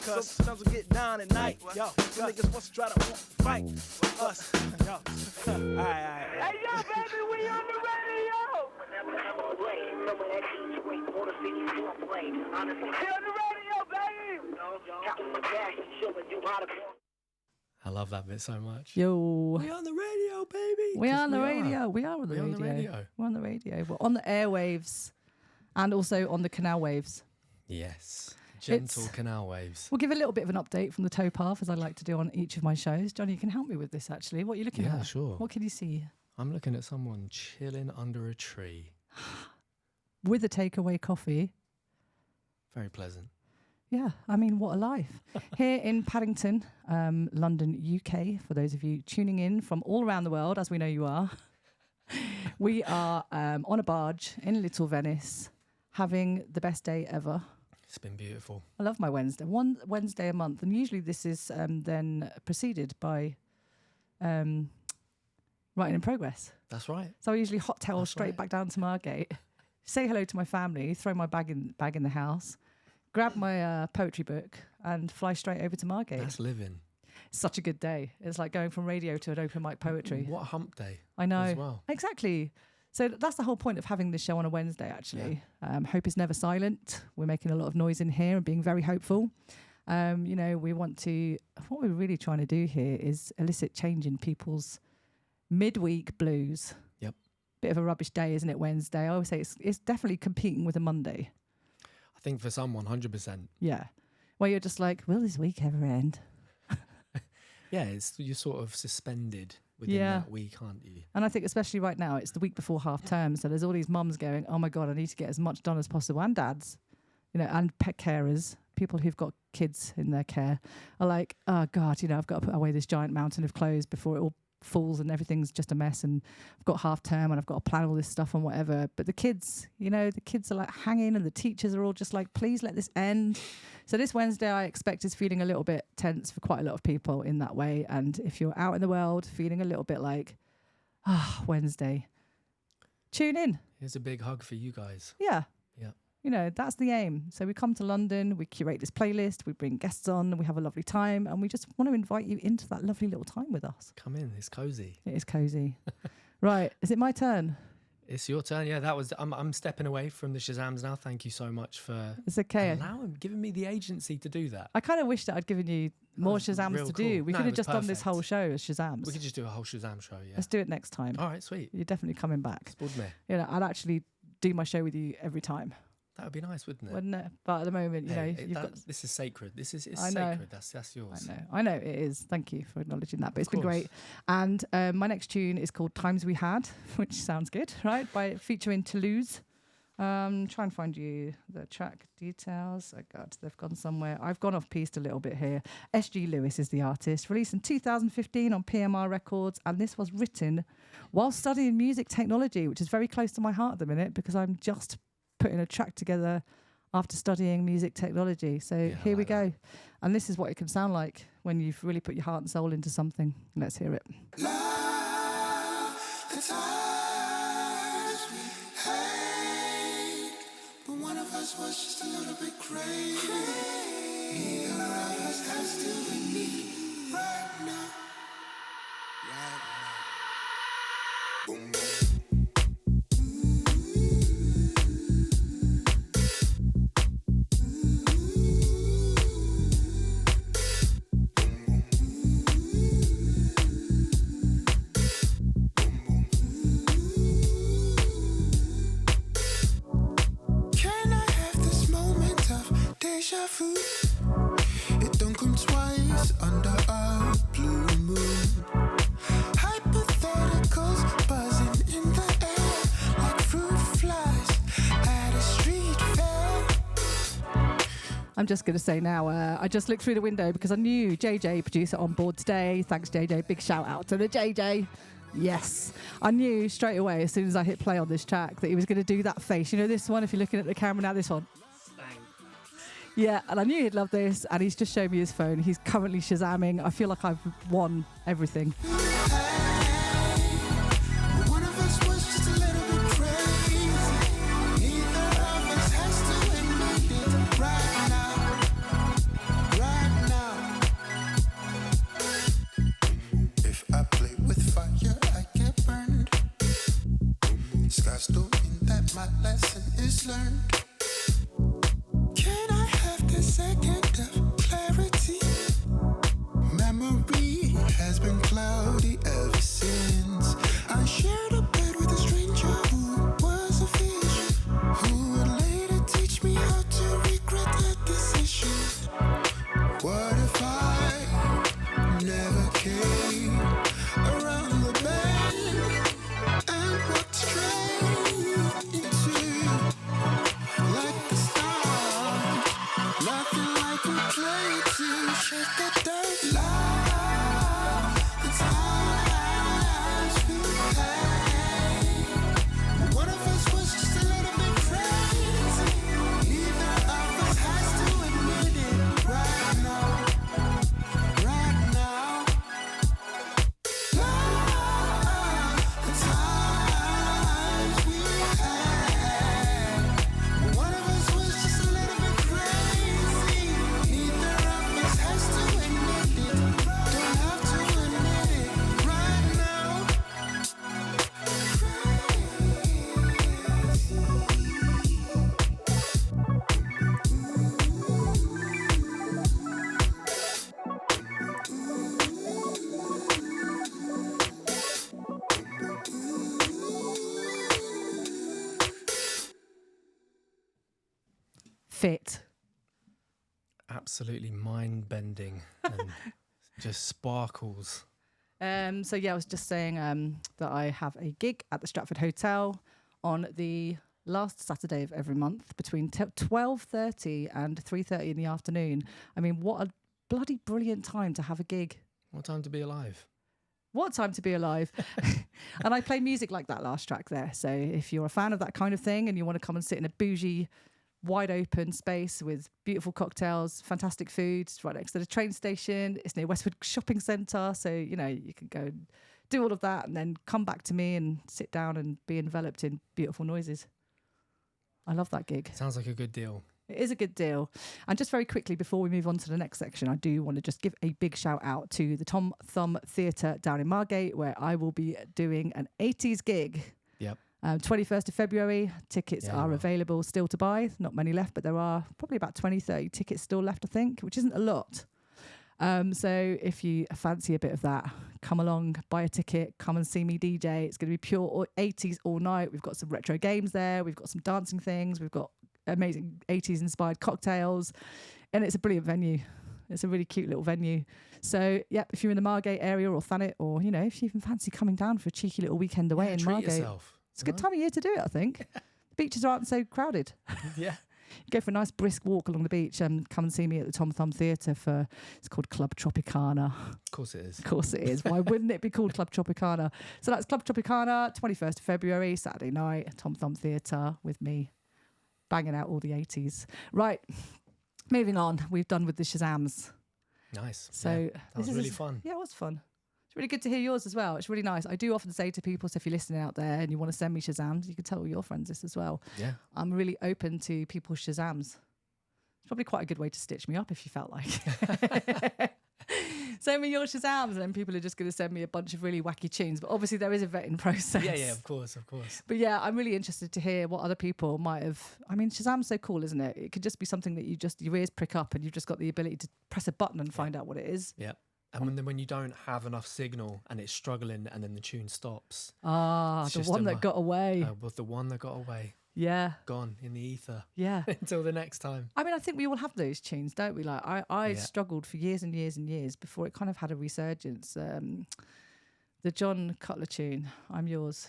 S9: Cause sometimes we get down at night. Yo, some niggas wants to try to fight us. Yo, alright.
S8: Hey, yo, baby, we on the radio! On the radio, baby!
S3: I love that bit so much.
S2: Yo.
S3: We on the radio, baby.
S2: We are
S3: 'Cause
S2: on the radio. We are on the
S3: We're
S2: radio.
S3: on the radio.
S2: We're on the radio. We're on the airwaves and also on the canal waves.
S3: Yes. Gentle
S2: It's-
S3: canal waves.
S2: We'll give a little bit of an update from the towpath, as I like to do on each of my shows. Johnny, you can help me with this, actually. What are you looking at?
S3: Yeah, sure.
S2: What can you see?
S3: I'm looking at someone chilling under a tree.
S2: With a takeaway coffee.
S3: Very pleasant.
S2: Yeah, I mean, what a life. Here in Paddington, London, UK, for those of you tuning in from all around the world, as we know you are, we are on a barge in Little Venice, having the best day ever.
S3: It's been beautiful.
S2: I love my Wednesday. One Wednesday a month. And usually this is then preceded by writing in progress.
S3: That's right.
S2: So I usually hot tail
S3: That's
S2: straight
S3: right.
S2: back down to Margate, say hello to my family, throw my bag in the house, grab my poetry book and fly straight over to Margate.
S3: That's living.
S2: Such a good day. It's like going from radio to an open mic poetry.
S3: What a hump day.
S2: I know.
S3: As well.
S2: Exactly. So that's the whole point of having this show on a Wednesday, actually. Hope is never silent. We're making a lot of noise in here and being very hopeful. You know, what we're really trying to do here is elicit change in people's midweek blues.
S3: Yep.
S2: Bit of a rubbish day, isn't it, Wednesday? I always say it's definitely competing with a Monday.
S3: I think for some 100%.
S2: Yeah. Where you're just like, will this week ever end?
S3: Yeah, you're sort of suspended within that week, aren't you?
S2: And I think especially right now, it's the week before half term. So there's all these mums going, oh my God, I need to get as much done as possible. And dads, you know, and pet carers, people who've got kids in their care are like, oh God, you know, I've got to put away this giant mountain of clothes before it all falls and everything's just a mess. And I've got half term and I've got to plan all this stuff and whatever. But the kids, you know, the kids are like hanging and the teachers are all just like, please let this end. So this Wednesday, I expect is feeling a little bit tense for quite a lot of people in that way. And if you're out in the world feeling a little bit like, Wednesday, tune in.
S3: Here's a big hug for you guys.
S2: Yeah.
S3: Yeah.
S2: You know, that's the aim. So we come to London, we curate this playlist, we bring guests on, and we have a lovely time. And we just want to invite you into that lovely little time with us.
S3: Come in, it's cozy.
S2: It is cozy. Right. Is it my turn?
S3: It's your turn. Yeah, I'm stepping away from the Shazams now. Thank you so much for
S2: It's okay.
S3: giving me the agency to do that.
S2: I kind of wish that I'd given you more
S3: was
S2: Shazams
S3: real
S2: to
S3: cool.
S2: do. We
S3: No,
S2: could
S3: it
S2: have
S3: was
S2: just done this
S3: perfect.
S2: whole show as Shazams.
S3: We could just do a whole Shazam show, yeah.
S2: Let's do it next time.
S3: All right, sweet.
S2: You're definitely coming back.
S3: Spud me.
S2: You know, I'd actually do my show with you every time,
S3: That would be nice, wouldn't it?
S2: wouldn't it? But at the moment, you know,
S3: Hey,
S2: you've got.
S3: this is sacred. It's
S2: I know.
S3: sacred. That's yours.
S2: I know it is. Thank you for acknowledging that. But it's been
S3: course.
S2: great. And my next tune is called "Times We Had," which sounds good, right? By featuring Toulouse. Try and find you the track details. Oh God, they've gone somewhere. I've gone off piste a little bit here. S.G. Lewis is the artist. Released in 2015 on PMR Records, and this was written while studying music technology, which is very close to my heart at the minute because I'm just putting a track together after studying music technology. So here we go. And this is what it can sound like when you've really put your heart and soul into something. Let's hear it.
S5: Love, the times we had, but one of us was just a little bit crazy. Neither of us has to we need right now. Right now. Boom, boom. Boom, boom.
S2: I'm just going to say now, I just looked through the window because I knew JJ, producer, on board today. Thanks, JJ. Big shout out to the JJ. Yes. I knew straight away as soon as I hit play on this track that he was going to do that face. You know this one, if you're looking at the camera now, this one. Yeah, and I knew he'd love this, and he's just shown me his phone. He's currently Shazamming. I feel like I've won everything.
S5: My lesson is learned. Can I have the second of clarity? Memory has been cloudy ever since I shared a bed with a stranger who was a fish, who would later teach me how to regret that decision. What if I never came around the bend and walked straight into like the star? Nothing like a play to shake the dirt. Love the times we had. One of us was just a little bit crazy. Neither of us has to admit it right now. Right now. Love the times we had. One of us was just a little bit crazy. Neither of us has to admit it. Don't have to admit it right now.
S2: Fit.
S3: Absolutely mind-bending and just sparkles.
S2: So yeah, I was just saying that I have a gig at the Stratford Hotel on the last Saturday of every month between 12:30 and 3:30 in the afternoon. I mean, what a bloody brilliant time to have a gig.
S3: What time to be alive?
S2: What time to be alive. And I play music like that last track there. So if you're a fan of that kind of thing and you want to come and sit in a bougie, wide open space with beautiful cocktails, fantastic food, it's right next to the train station. It's near Westwood Shopping Centre. So, you know, you can go and do all of that and then come back to me and sit down and be enveloped in beautiful noises. I love that gig.
S3: Sounds like a good deal.
S2: It is a good deal. And just very quickly, before we move on to the next section, I do want to just give a big shout out to the Tom Thumb Theatre down in Margate, where I will be doing an 80s gig.
S3: Yep.
S2: 21st of February. Tickets are
S3: well.
S2: available still to buy. Not many left, but there are probably about 20, 30 tickets still left, I think, which isn't a lot. So if you fancy a bit of that, come along, buy a ticket, come and see me DJ. It's going to be pure 80s all night. We've got some retro games there. We've got some dancing things. We've got amazing 80s inspired cocktails, and it's a brilliant venue. It's a really cute little venue. So yeah, if you're in the Margate area or Thanet, or you know, if you even fancy coming down for a cheeky little weekend away in
S3: treat
S2: Margate,
S3: yourself.
S2: it's a good time of year to do it, I think. The beaches aren't so crowded.
S3: Yeah.
S2: You go for a nice brisk walk along the beach and come and see me at the Tom Thumb Theatre for, it's called Club Tropicana.
S3: Of course it is.
S2: Of course it is. Why wouldn't it be called Club Tropicana? So that's Club Tropicana, 21st of February, Saturday night, Tom Thumb Theatre with me, banging out all the 80s. Right, moving on. We've done with the Shazams.
S3: Nice.
S2: So
S3: yeah, that was really fun.
S2: Yeah, it was fun. It's really good to hear yours as well. It's really nice. I do often say to people, so if you're listening out there and you want to send me Shazams, you can tell all your friends this as well.
S3: Yeah.
S2: I'm really open to people's Shazams. It's probably quite a good way to stitch me up if you felt like it. Send me your Shazams, and then people are just going to send me a bunch of really wacky tunes. But obviously there is a vetting process.
S3: Yeah, of course.
S2: But yeah, I'm really interested to hear what other people might have. I mean, Shazam's so cool, isn't it? It could just be something that your ears prick up and you've just got the ability to press a button and find out what it is.
S3: Yeah. And then when you don't have enough signal and it's struggling and then the tune stops.
S2: The one that got away.
S3: Was the one that got away.
S2: Yeah.
S3: Gone in the ether.
S2: Yeah.
S3: Until the next time.
S2: I mean, I think we all have those tunes, don't we? Like I struggled for years and years and years before it kind of had a resurgence. The John Cutler tune, I'm Yours.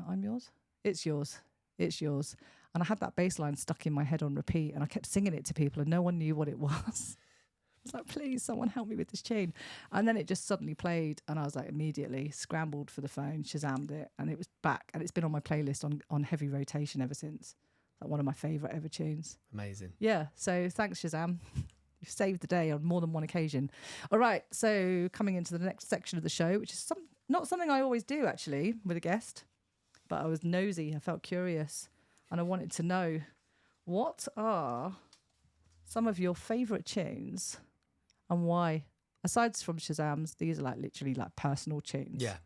S2: I'm Yours. It's yours. It's yours. And I had that bass line stuck in my head on repeat, and I kept singing it to people, and no one knew what it was. I was like, please, someone help me with this tune. And then it just suddenly played, and I was like, immediately scrambled for the phone, Shazammed it, and it was back. And it's been on my playlist on heavy rotation ever since. Like one of my favourite ever tunes.
S3: Amazing.
S2: Yeah, so thanks, Shazam. You've saved the day on more than one occasion. All right, so coming into the next section of the show, which is not something I always do, actually, with a guest, but I was nosy, I felt curious, and I wanted to know, what are some of your favourite tunes and why? Aside from Shazam's, these are like literally like personal tunes.
S3: Yeah.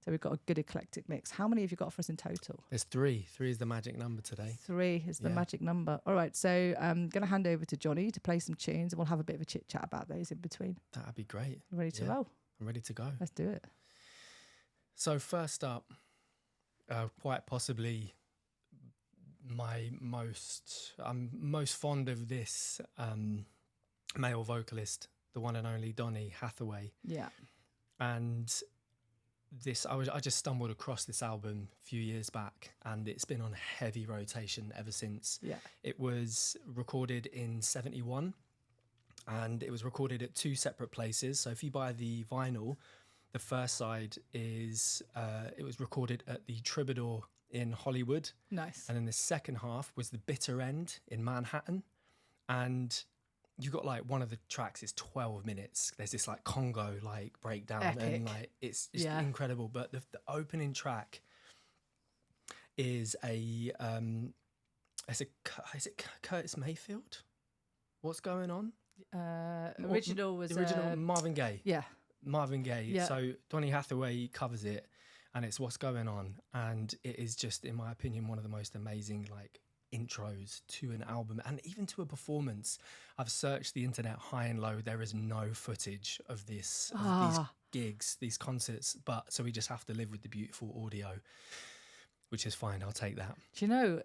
S2: So we've got a good eclectic mix. How many have you got for us in total?
S3: There's 3. 3 is the magic number today.
S2: 3 is the magic number. All right, so I'm going to hand over to Johnny to play some tunes, and we'll have a bit of a chit chat about those in between.
S3: That'd be great.
S2: You ready to roll?
S3: I'm ready to go.
S2: Let's do it.
S3: So first up, quite possibly I'm most fond of this male vocalist, the one and only Donnie, Hathaway.
S2: Yeah.
S3: And I just stumbled across this album a few years back, and it's been on heavy rotation ever since.
S2: Yeah.
S3: It was recorded in 71, and it was recorded at 2 separate places. So if you buy the vinyl, the first side is it was recorded at the Troubadour in Hollywood.
S2: Nice.
S3: And then the second half was the Bitter End in Manhattan. And you got like one of the tracks is 12 minutes. There's this like Congo like breakdown.
S2: Epic.
S3: And like it's just incredible. But the opening track is is it Curtis Mayfield? What's going on?
S2: Original was
S3: the original Marvin Gaye.
S2: Yeah.
S3: Marvin Gaye.
S2: Yeah.
S3: So Donny Hathaway covers it, and it's What's Going On, and it is just, in my opinion, one of the most amazing like intros to an album and even to a performance. I've searched the internet high and low. There is no footage of this, of these gigs, these concerts, but so we just have to live with the beautiful audio, which is fine. I'll take that.
S2: Do you know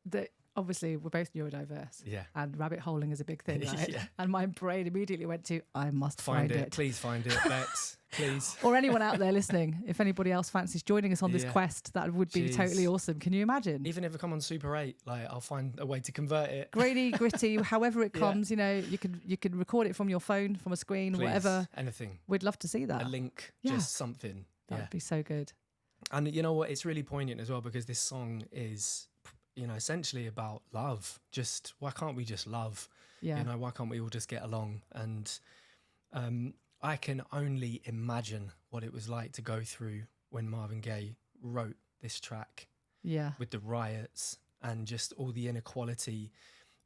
S2: that obviously we're both neurodiverse?
S3: Yeah.
S2: And rabbit holing is a big thing, right?
S3: Yeah.
S2: And my brain immediately went to, I must find it.
S3: Please find it, Bex. Please.
S2: Or anyone out there listening, if anybody else fancies joining us on this
S3: Yeah.
S2: quest, that would be
S3: Jeez.
S2: totally awesome. Can you imagine?
S3: Even if it come on Super 8, like I'll find a way to convert it.
S2: Grainy, gritty, however it
S3: Yeah.
S2: comes, you know, you can record it from your phone, from a screen,
S3: Please,
S2: whatever.
S3: anything.
S2: We'd love to see that.
S3: A link,
S2: Yeah.
S3: just something.
S2: That
S3: Yeah.
S2: would be so good.
S3: And you know what? It's really poignant as well, because this song is, you know, essentially about love. Just why can't we just love?
S2: Yeah.
S3: You know, why can't we all just get along? And I can only imagine what it was like to go through when Marvin Gaye wrote this track.
S2: Yeah.
S3: With the riots and just all the inequality.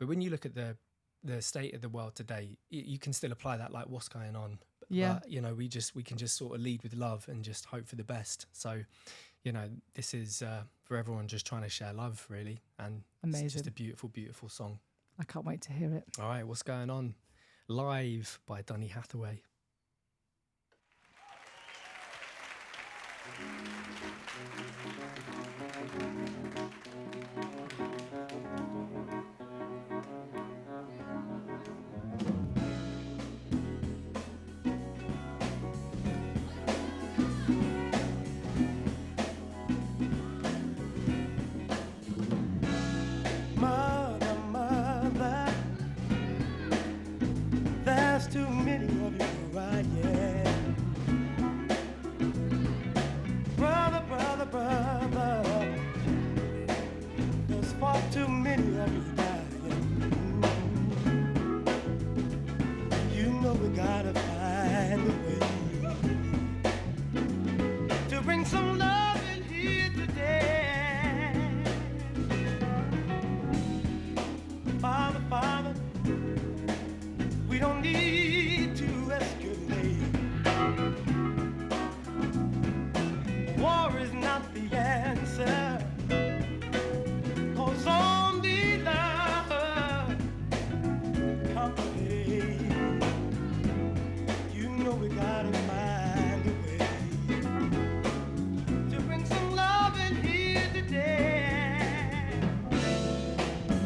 S3: But when you look at the state of the world today, you can still apply that, like, what's going on?
S2: Yeah.
S3: But, you know, we can just sort of lead with love and just hope for the best. So, you know, this is for everyone just trying to share love, really. And
S2: Amazing.
S3: It's just a beautiful, beautiful song.
S2: I can't wait to hear it.
S3: All right, What's Going On? Live by Donny Hathaway.
S5: Mother, mother, there's too many of you crying. Brother, brother, brother, there's far too many of you dying. You know we gotta find a way to bring some love in here today. Father, Father, we don't need to escalate. War is not the answer, 'cause only love conquers hate. You know we gotta find a way to bring some love in here today.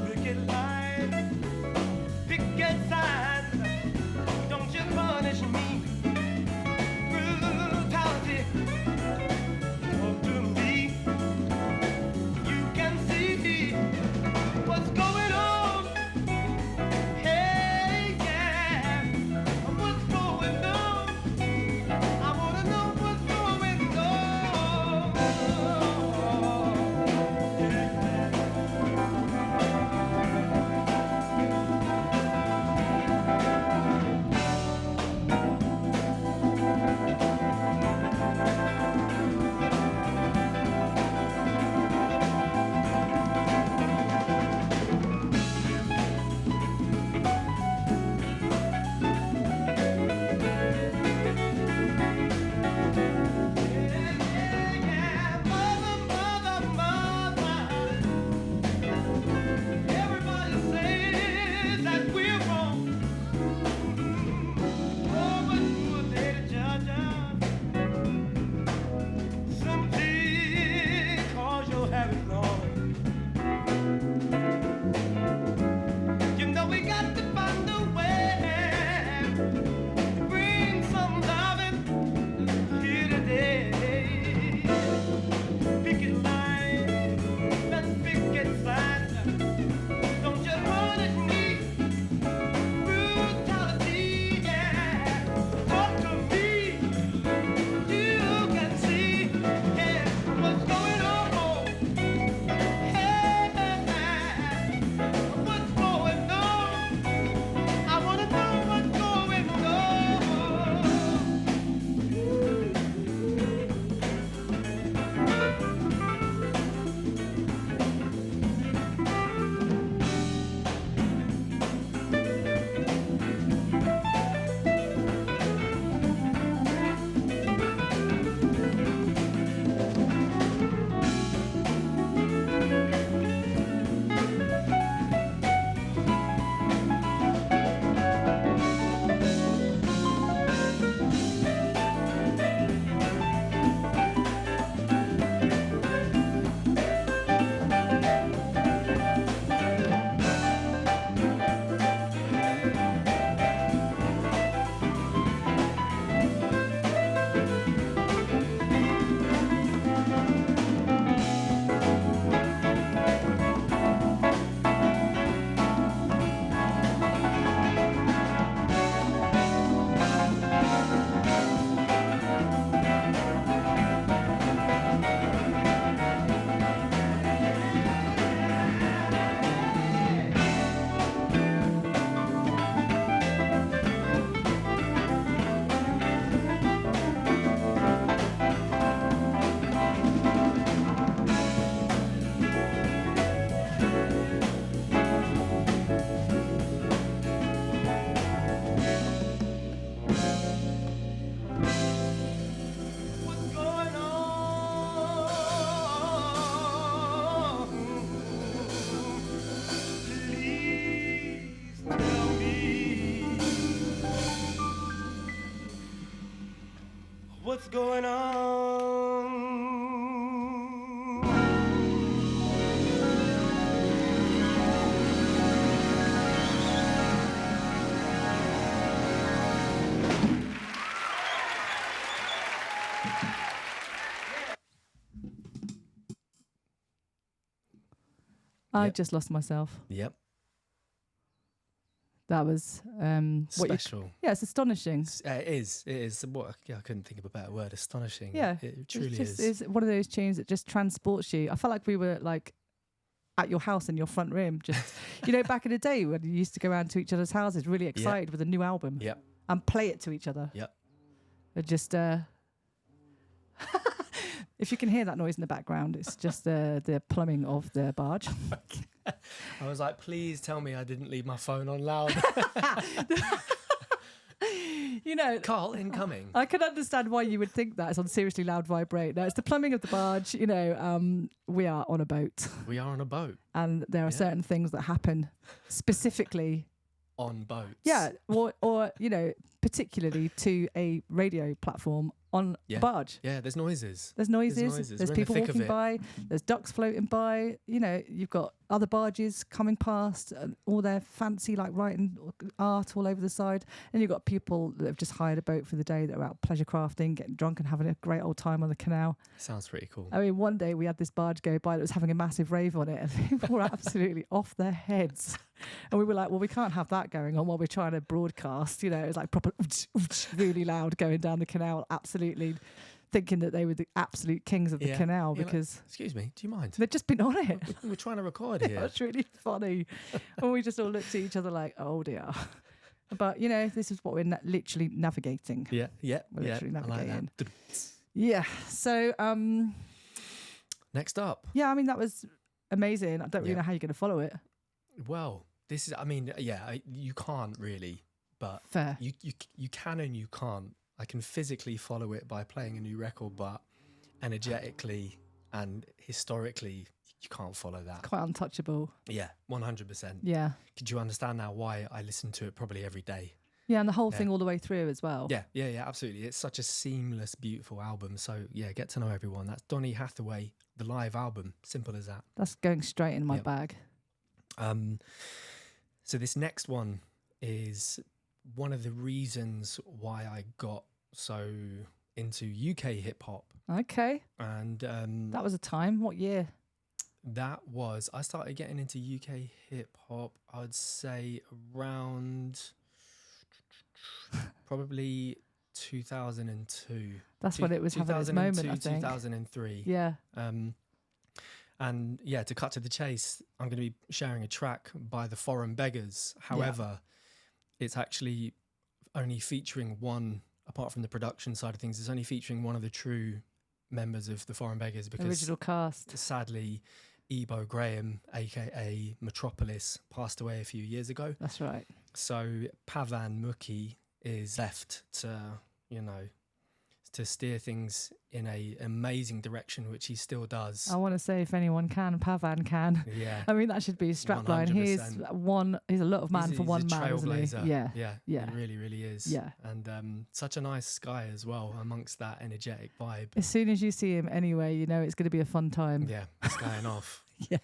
S5: Wicked life, picket signs, don't you punish me. Brutality, talk to me. You can see What's going on?
S2: I
S3: Yep.
S2: just lost myself.
S3: Yep.
S2: That was what you.
S3: Special.
S2: Yeah, it's astonishing.
S3: It is. It is. What? Yeah, I couldn't think of a better word. Astonishing.
S2: Yeah,
S3: It truly
S2: It's just
S3: is.
S2: is one of those tunes that just transports you. I felt like we were like at your house in your front room, just back in the day when you used to go around to each other's houses, really excited with a new album,
S3: Yep.
S2: and play it to each other.
S3: Yep.
S2: It just if you can hear that noise in the background, it's just the plumbing of the barge.
S3: I was like, please tell me I didn't leave my phone on loud. Carl, incoming.
S2: I can understand why you would think that it's on seriously loud vibrate. No, it's the plumbing of the barge. We are on a boat,
S3: We are on a boat.
S2: and there are certain things that happen specifically.
S3: On boats.
S2: Yeah, or particularly to a radio platform on
S3: Yeah.
S2: a barge.
S3: Yeah, there's noises.
S2: There's noises.
S3: noises.
S2: There's
S3: We're in the
S2: people
S3: thick of
S2: walking
S3: it.
S2: by. There's ducks floating by. You've got other barges coming past, and all their fancy writing art all over the side. And you've got people that have just hired a boat for the day that are out pleasure crafting, getting drunk, and having a great old time on the canal.
S3: Sounds pretty cool.
S2: I mean, one day we had this barge go by that was having a massive rave on it, and people were absolutely off their heads. And we were like, well, we can't have that going on while we're trying to broadcast. It was like proper really loud going down the canal, absolutely thinking that they were the absolute kings of the canal because
S3: Excuse me, do you mind?
S2: they'd just been on it.
S3: We're trying to record
S2: It
S3: here.
S2: was really funny. And we just all looked at each other like, oh dear. But, this is what we're literally navigating.
S3: Yeah, yeah,
S2: We're
S3: yeah.
S2: literally
S3: I like
S2: navigating.
S3: that.
S2: Yeah. So,
S3: Next up.
S2: yeah, I mean, that was amazing. I don't really
S3: Yeah.
S2: know how you're going to follow it.
S3: Well, this is. You can't really, but
S2: Fair.
S3: you can and you can't. I can physically follow it by playing a new record, but energetically and historically, you can't follow that.
S2: Quite untouchable.
S3: Yeah, 100%.
S2: Yeah.
S3: Could you understand now why I listen to it probably every day?
S2: Yeah, and the whole
S3: Yeah.
S2: thing all the way through as well.
S3: Yeah, absolutely. It's such a seamless, beautiful album. So yeah, get to know everyone. That's Donnie Hathaway, the live album. Simple as that.
S2: That's going straight in my
S3: Yep.
S2: bag.
S3: So this next one is one of the reasons why I got so into UK hip hop,
S2: Okay.
S3: and
S2: That was a time. What year?
S3: I started getting into UK hip hop, I'd say around probably 2002.
S2: That's when it was having its moment, I think.
S3: 2003.
S2: Yeah.
S3: And yeah, to cut to the chase, I'm going to be sharing a track by the Foreign Beggars. However, it's actually only featuring one, apart from the production side of things, it's only featuring one of the true members of the Foreign Beggars because
S2: Original cast.
S3: sadly, Ebo Graham, aka Metropolis, passed away a few years ago.
S2: That's right.
S3: So Pavan Muki is left to, to steer things in a amazing direction, which he still does.
S2: I want to say if anyone can, Pavan can.
S3: Yeah.
S2: I mean, that should be his strapline. He's
S3: 100%.
S2: he's a lot of man
S3: He's
S2: for one
S3: a
S2: man, isn't he?
S3: trailblazer.
S2: Yeah.
S3: Yeah. He really, really is.
S2: Yeah.
S3: And such a nice guy as well, amongst that energetic vibe.
S2: As soon as you see him anyway, you know it's going to be a fun time.
S3: Yeah, it's going off.
S2: Yeah.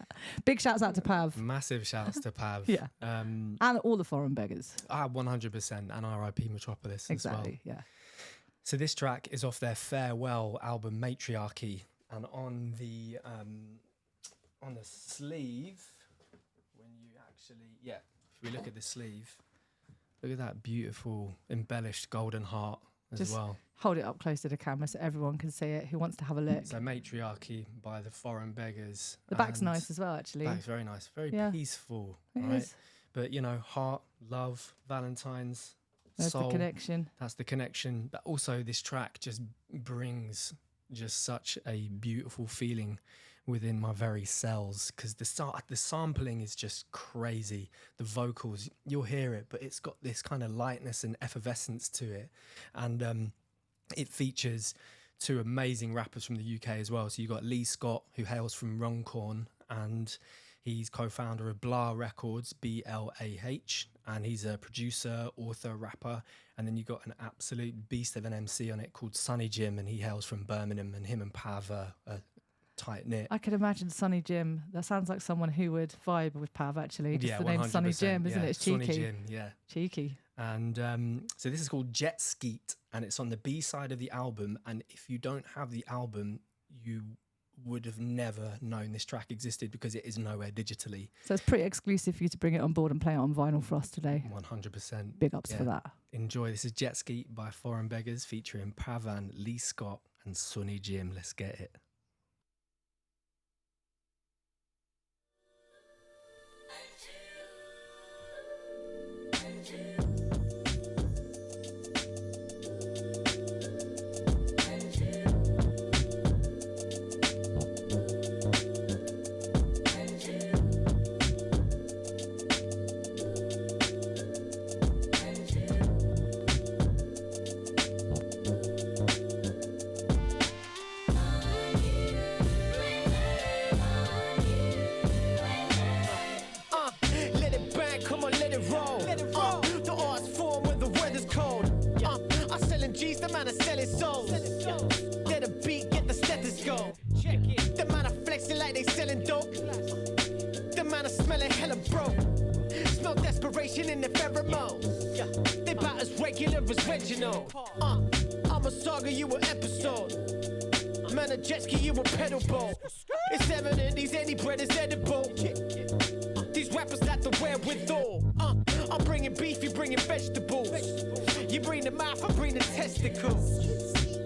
S2: Big shouts out to Pav.
S3: Massive shouts to Pav.
S2: Yeah.
S3: And
S2: all the Foreign Beggars.
S3: 100%. And RIP Metropolis
S2: Exactly.
S3: as well.
S2: Yeah.
S3: So this track is off their farewell album Matriarchy, and on the sleeve, when you actually if we look at the sleeve, look at that beautiful embellished golden heart as
S2: Just
S3: well.
S2: Hold it up close to the camera so everyone can see it who wants to have a look.
S3: So Matriarchy by the Foreign Beggars.
S2: The back's
S3: and
S2: nice as well, actually.
S3: Back's very nice, very
S2: Yeah.
S3: peaceful,
S2: It
S3: right?
S2: is.
S3: But heart, love, Valentine's.
S2: There's
S3: soul,
S2: the connection.
S3: That's the connection. But also this track just brings just such a beautiful feeling within my very cells, because the sampling is just crazy. The vocals, you'll hear it, but it's got this kind of lightness and effervescence to it. And it features two amazing rappers from the UK as well. So you've got Lee Scott, who hails from Runcorn, and He's co-founder of Blah Records, BLAH, and he's a producer, author, rapper. And then you got an absolute beast of an MC on it called Sonny Jim, and he hails from Birmingham, and him and Pav are tight-knit.
S2: I could imagine Sonny Jim. That sounds like someone who would vibe with Pav, actually. Just the name
S3: 100%,
S2: Sonny Jim, isn't it? It's cheeky.
S3: Sonny Jim, yeah.
S2: Cheeky.
S3: And so this is called Jet Skeet, and it's on the B side of the album. And if you don't have the album, you would have never known this track existed because it is nowhere digitally.
S2: So it's pretty exclusive for you to bring it on board and play it on vinyl for us today.
S3: 100%.
S2: Big ups for that.
S3: Enjoy. This is Jet Skeet by Foreign Beggars featuring Pavan, Lee Scott, and Sonny Jim. Let's get it.
S10: I'm a saga, you an episode. Man, a jet ski, you a pedal boat. It's evident these any bread is edible. These rappers lack the wherewithal. I'm bringing beef, you bringing vegetables. You bring the mouth, I bring the testicles.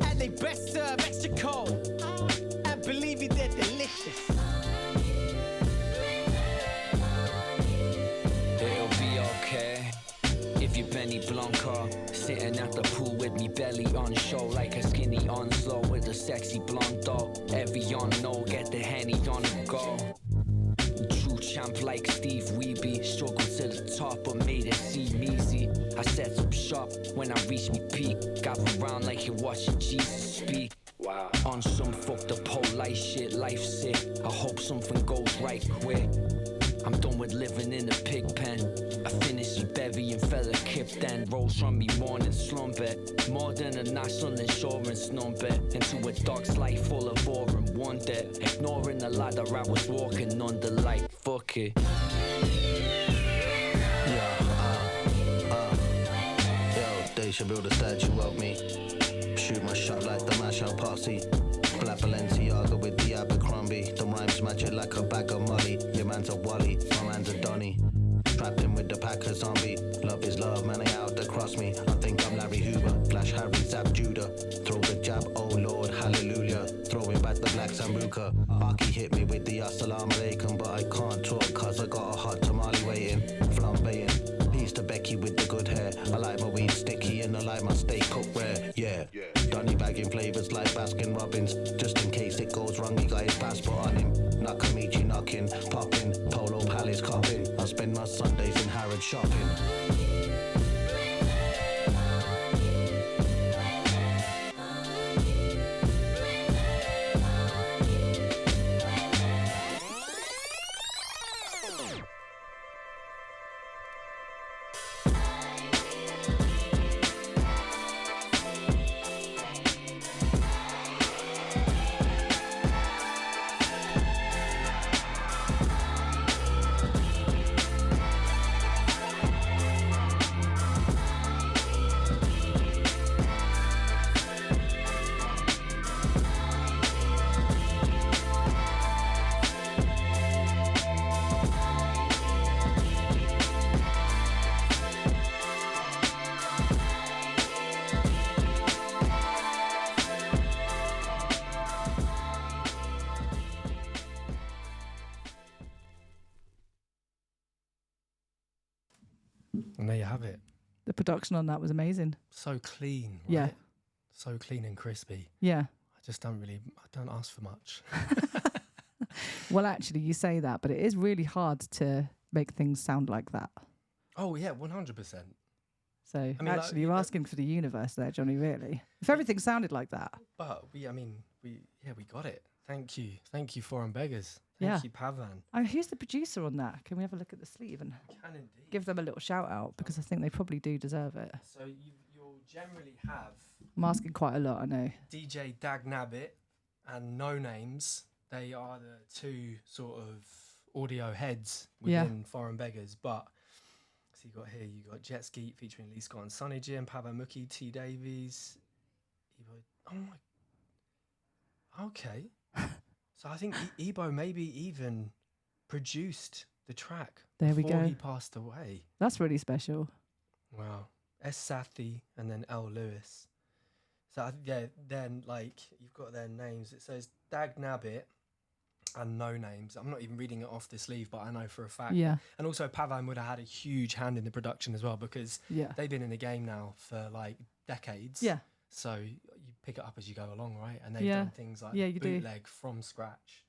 S10: And they best serve extra cold. And believe me, they're delicious.
S11: It'll be okay if you Benny Blanca, sitting at the pool with me belly on show like a skinny Onslow with a sexy blonde doll. Every on no, get the Henny on the go. True champ like Steve Weeby, struggled to the top but made it seem easy. I set up shop when I reached me peak, gather round like you're watching Jesus speak. Wow. On some fucked up whole life shit, life sick. I hope something goes right quick. I'm done with living in a pig pen. I finished with bevy and fella kip, then rose from me morning slumber. More than a national insurance number. Into a dog's life full of awe and wonder. Ignoring the ladder I was walking under like fuck it.
S12: Yo, they should build a statue of me. Shoot my shot like the Mashout Posse. Black Balenciaga with the Abercrombie. The rhymes match it like a bag of molly. Your man's a Wally, my man's a Donnie. Trapped in with the pack of zombie. Love is love, man, they out to cross me. I think I'm Larry Hoover, Flash Harry, Zap Judah. Throw the jab, oh Lord, hallelujah. Throwing back the black Sambuca. Aki hit me with the assalamu alaikum, but I can't talk cause I got a hot tamale waiting. Flambeing. Peace to Becky with the good hair. I like my weed sticky and I like my steak cooked rare. Yeah. Donnie bagging flavors like Baskin Robbins. Just in case it goes wrong, you got his passport on him. Nakamichi knocking, popping, Polo Palace copping. I spend my Sundays in Harrods shopping.
S3: And there you have it.
S2: The production on that was amazing.
S3: So clean, right?
S2: Yeah.
S3: So clean and crispy.
S2: Yeah.
S3: I don't ask for much.
S2: Well, actually, you say that, but it is really hard to make things sound like that.
S3: Oh, yeah, 100%.
S2: So,
S3: I mean,
S2: actually, you're asking for the universe there, Johnny, really. If everything sounded like that.
S3: But we got it. Thank you, Foreign Beggars.
S2: Yeah.
S3: Thank you, Pavan.
S2: Who's the producer on that? Can we have a look at the sleeve and
S3: Can indeed.
S2: give them a little shout out, because I think they probably do deserve it.
S3: So you'll generally have
S2: I'm asking quite a lot, I know.
S3: DJ Dag Nabbit and No Names. They are the two sort of audio heads within Foreign Beggars. But so you got Jet Ski featuring Lee Scott and Sonny Jim, Pavamuki, T Davies. Oh my. Okay. So I think Ebo maybe even produced the track
S2: There we
S3: before
S2: go.
S3: he passed away.
S2: That's really special.
S3: Wow. S. Sathi and then L. Lewis. So then like you've got their names. It says Dag Nabbit and No Names. I'm not even reading it off the sleeve, but I know for a fact.
S2: Yeah.
S3: And also Pavan would have had a huge hand in the production as well, because they've been in the game now for like decades.
S2: Yeah.
S3: So you pick it up as you go along, right? And they've done things like
S2: you do.
S3: bootleg from scratch.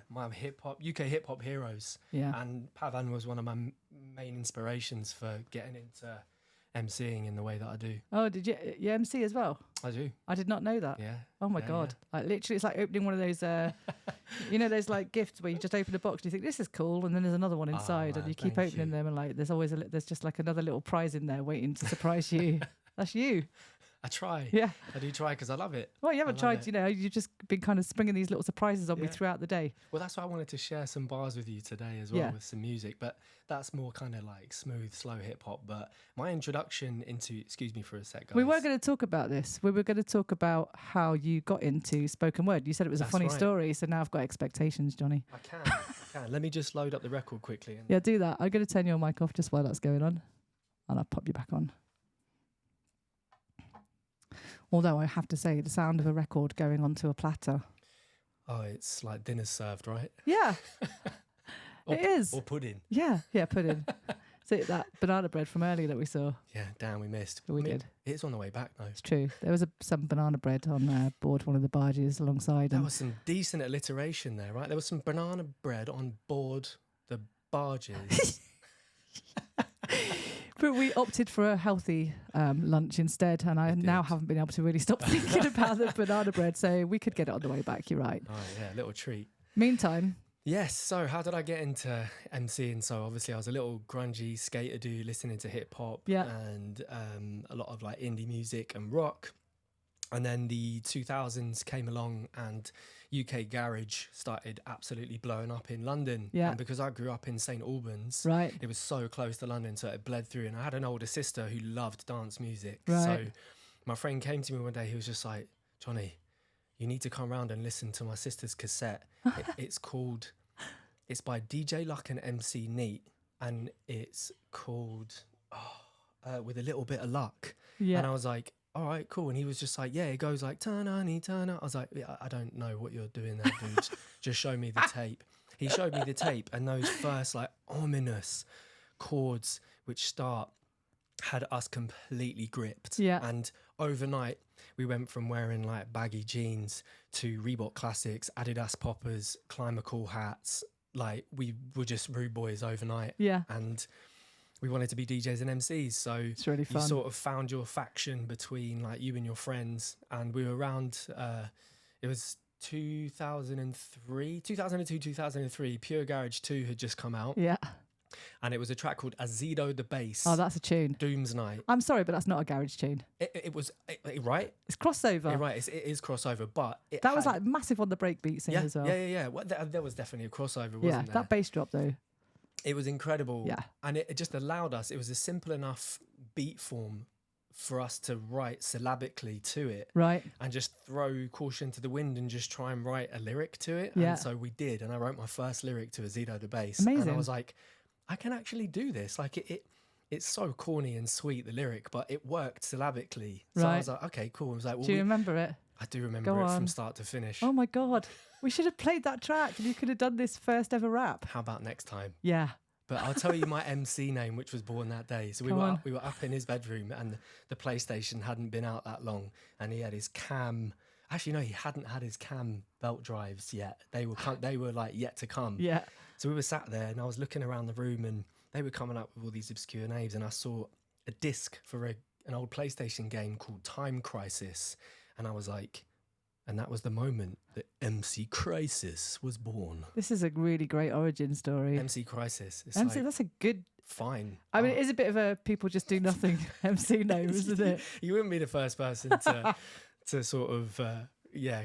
S3: My UK hip hop heroes.
S2: Yeah.
S3: And Pavan was one of my main inspirations for getting into MCing in the way that I do.
S2: Oh, did you MC as well?
S3: I do.
S2: I did not know that.
S3: Yeah.
S2: Oh my God. Like literally it's like opening one of those you know those like gifts where you just open a box and you think this is cool, and then there's another one inside,
S3: man,
S2: and you keep opening them, and like there's always there's just like another little prize in there waiting to surprise you. That's you.
S3: I try.
S2: Yeah.
S3: I do try because I love it.
S2: Well, you haven't tried, you've just been kind of springing these little surprises on me throughout the day.
S3: Well, that's why I wanted to share some bars with you today as well, with some music, but that's more kind of like smooth, slow hip hop. But my introduction into, excuse me for a sec, guys.
S2: We were going to talk about this. We were going to talk about how you got into spoken word. You said it was a funny story, so now I've got expectations, Johnny.
S3: I can. Let me just load up the record quickly.
S2: Yeah, do that. I'm going to turn your mic off just while that's going on, and I'll pop you back on. Although I have to say, the sound of a record going onto a platter.
S3: Oh, it's like dinner served, right?
S2: Yeah, it is.
S3: Or pudding.
S2: Yeah, pudding. So that banana bread from earlier that we saw.
S3: Yeah, damn, we missed.
S2: We did.
S3: It's on the way back, though.
S2: It's true. There was some banana bread on board one of the barges alongside.
S3: There was some decent alliteration there, right? There was some banana bread on board the barges.
S2: But we opted for a healthy lunch instead, and I now haven't been able to really stop thinking about the banana bread, so we could get it on the way back, you're right.
S3: Oh, yeah, little treat.
S2: Meantime.
S3: Yes, so how did I get into MCing? So obviously I was a little grungy skater dude listening to hip hop and a lot of like indie music and rock. And then the 2000s came along and UK garage started absolutely blowing up in London.
S2: Yeah.
S3: And because I grew up in St Albans, it was so close to London, so it bled through. And I had an older sister who loved dance music.
S2: Right.
S3: So my friend came to me one day, he was just like, Johnny, you need to come round and listen to my sister's cassette. It's by DJ Luck and MC Neat, and it's called With a Little Bit of Luck.
S2: Yeah.
S3: And I was like, all right, cool. And he was just like, yeah, it goes like, turn on. I was like, yeah, I don't know what you're doing there, dude. Just show me the tape. He showed me the tape, and those first like ominous chords which had us completely gripped.
S2: Yeah.
S3: And overnight, we went from wearing like baggy jeans to Reebok Classics, Adidas poppers, Climber Cool hats. Like we were just rude boys overnight.
S2: Yeah.
S3: And we wanted to be DJs and MCs, so
S2: it's really fun.
S3: You sort of found your faction between like you and your friends, and we were around. It was 2002, 2003. Pure Garage 2 had just come out.
S2: Yeah,
S3: and it was a track called Azido the Bass.
S2: Oh, that's a tune.
S3: Doom's Night.
S2: I'm sorry, but that's not a garage tune.
S3: It was right.
S2: It's crossover.
S3: Right, it is crossover, but
S2: that was like massive on the breakbeat scene as well.
S3: Yeah. Well, there was definitely a crossover, wasn't there?
S2: That bass drop though.
S3: It was incredible.
S2: Yeah.
S3: And it just allowed us, it was a simple enough beat form for us to write syllabically to it.
S2: Right.
S3: And just throw caution to the wind and just try and write a lyric to it.
S2: Yeah.
S3: And so we did. And I wrote my first lyric to Azido the Bass.
S2: Amazing.
S3: And I was like, I can actually do this. Like it's so corny and sweet, the lyric, but it worked syllabically. So I was like, okay, cool. I was like, well,
S2: do you remember it?
S3: I do remember it from start to finish.
S2: Oh my God. We should have played that track and you could have done this first ever rap.
S3: How about next time?
S2: Yeah.
S3: But I'll tell you my MC name, which was born that day. So we were up in his bedroom, and the PlayStation hadn't been out that long, and he had his cam. Actually, no, he hadn't had his cam belt drives yet. They were like yet to come.
S2: Yeah.
S3: So we were sat there, and I was looking around the room, and they were coming up with all these obscure names, and I saw a disc for an old PlayStation game called Time Crisis, and I was like, And that was the moment that MC Crisis was born.
S2: This is a really great origin story.
S3: MC Crisis. It's
S2: MC,
S3: like,
S2: that's a good...
S3: fine.
S2: I mean, it is a bit of a people just do nothing MC name, isn't it?
S3: You wouldn't be the first person to sort of...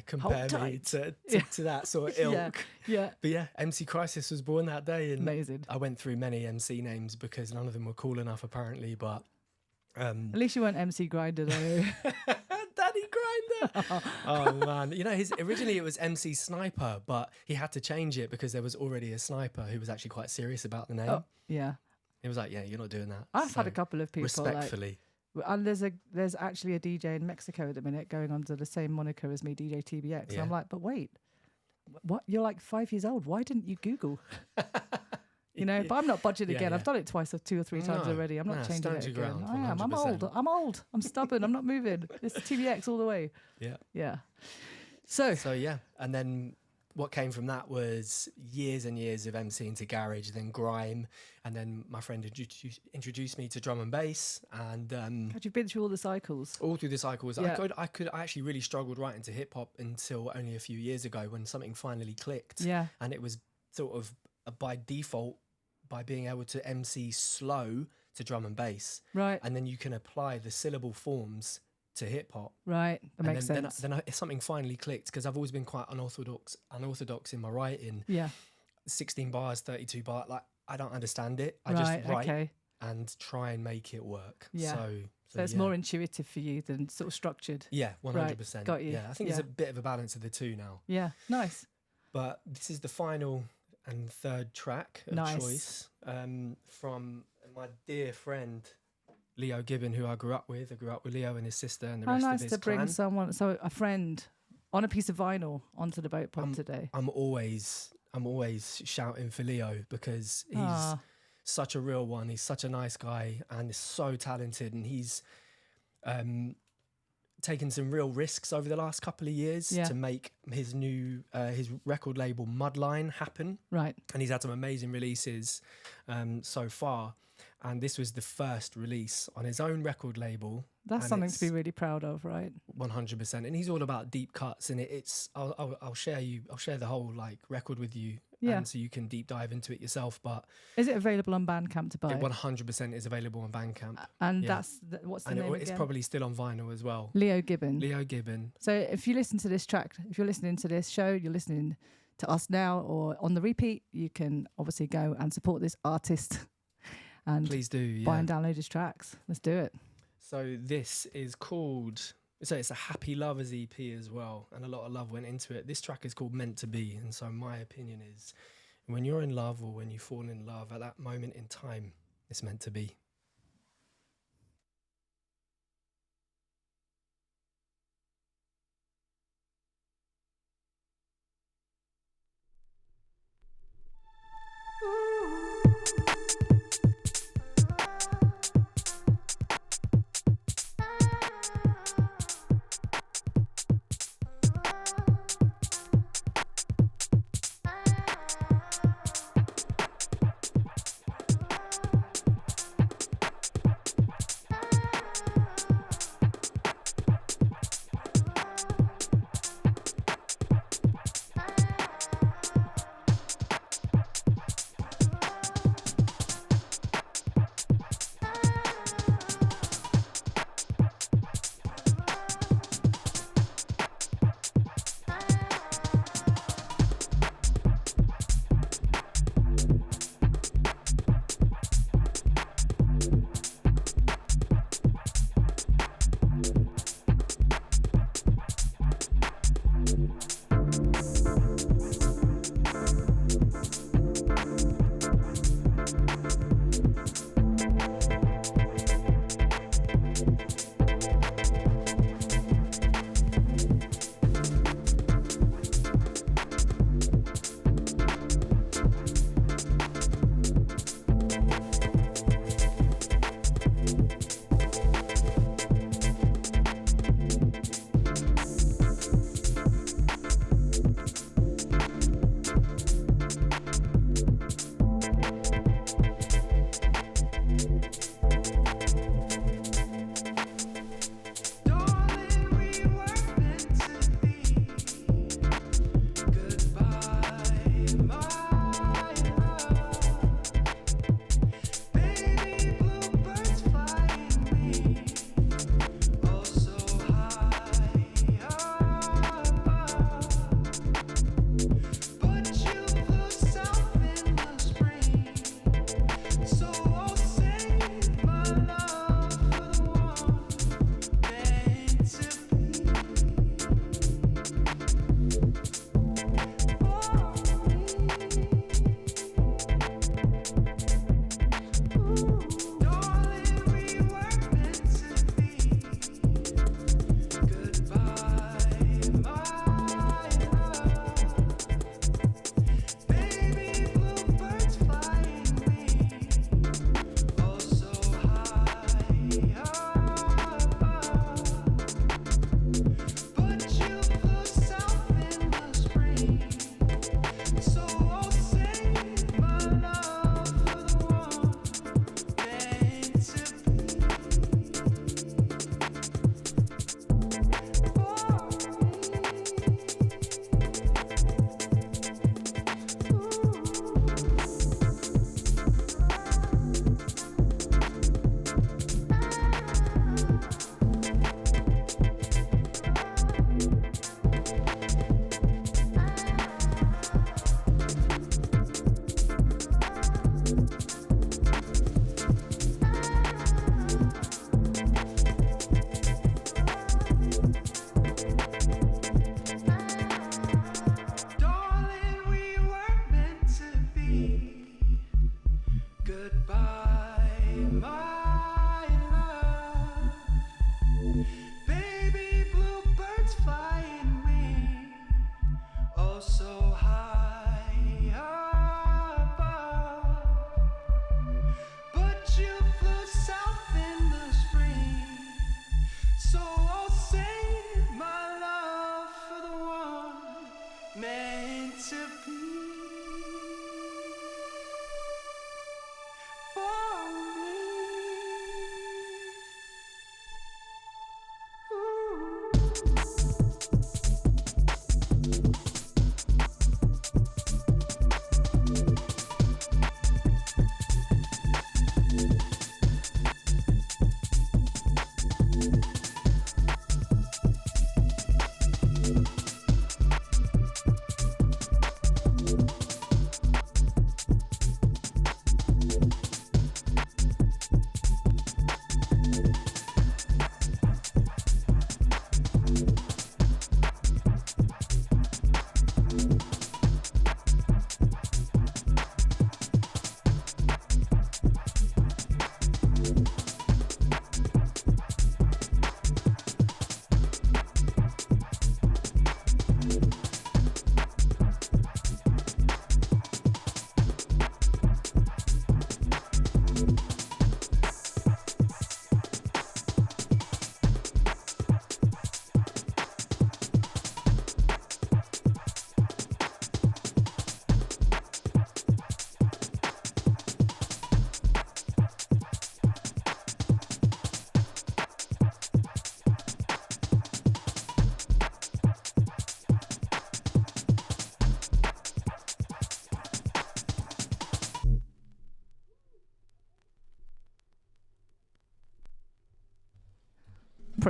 S3: compare me to that sort of ilk.
S2: Yeah.
S3: But yeah, MC Crisis was born that day. And
S2: amazing.
S3: I went through many MC names because none of them were cool enough, apparently. But
S2: at least you weren't MC Grinder, though.
S3: Daddy Grinder. Oh, man. You know, originally it was MC Sniper, but he had to change it because there was already a sniper who was actually quite serious about the name.
S2: Oh, yeah.
S3: He was like, yeah, you're not doing that.
S2: I've had a couple of people
S3: respectfully.
S2: And there's actually a DJ in Mexico at the minute going under the same moniker as me, DJ TBX.
S3: Yeah.
S2: And I'm like, but wait, what? You're like 5 years old. Why didn't you Google? You know, but I'm not budging again.
S3: Yeah.
S2: I've done it twice or 2 or 3 times already. I'm not changing it again.
S3: Ground,
S2: I am. I'm
S3: 100%.
S2: old. I'm old. I'm stubborn. I'm not moving. It's TBX all the way.
S3: Yeah.
S2: Yeah. So
S3: yeah. And then what came from that was years and years of MCing to garage, then grime, and then my friend introduced me to drum and bass. And
S2: God, you've been through all the cycles.
S3: All through the cycles.
S2: Yeah.
S3: I actually really struggled right into hip hop until only a few years ago when something finally clicked.
S2: Yeah.
S3: And it was sort of by default by being able to MC slow to drum and bass.
S2: Right.
S3: And then you can apply the syllable forms to hip hop.
S2: Right, that makes sense.
S3: Then something finally clicked because I've always been quite unorthodox in my writing.
S2: Yeah.
S3: 16 bars, 32 bars, like I don't understand it. I just write and try and make it work.
S2: Yeah. So it's more intuitive for you than sort of structured.
S3: Yeah, 100%.
S2: Right, got you.
S3: Yeah, I think there's a bit of a balance of the two now.
S2: Yeah, nice.
S3: But this is the final and third track of choice from my dear friend Leo Gibbon, who I grew up with. I grew up with Leo and his sister and the rest of his
S2: to bring
S3: clan.
S2: a friend on a piece of vinyl onto the boat pod today.
S3: I'm always shouting for Leo because he's such a real one. He's such a nice guy and is so talented, and he's taken some real risks over the last couple of years to make his new his record label Mudline happen.
S2: Right. And
S3: he's had some amazing releases so far. And this was the first release on his own record label.
S2: That's something to be really proud of, right?
S3: 100%. And he's all about deep cuts, and I'll share the whole like record with you, and so you can deep dive into it yourself. But
S2: is it available on Bandcamp to buy?
S3: It 100% is available on Bandcamp.
S2: And what's the name
S3: it's
S2: again?
S3: probably still on vinyl as well.
S2: Leo Gibbon.
S3: Leo Gibbon.
S2: So if you listen to this track, if you're listening to this show, you're listening to us now or on the repeat, you can obviously go and support this artist. And
S3: please do
S2: buy and download his tracks. Let's do it.
S3: So this is called, so it's a Happy Lovers EP as well, and a lot of love went into it. This track is called Meant to Be, and so my opinion is when you're in love or when you fall in love at that moment in time, it's meant to be.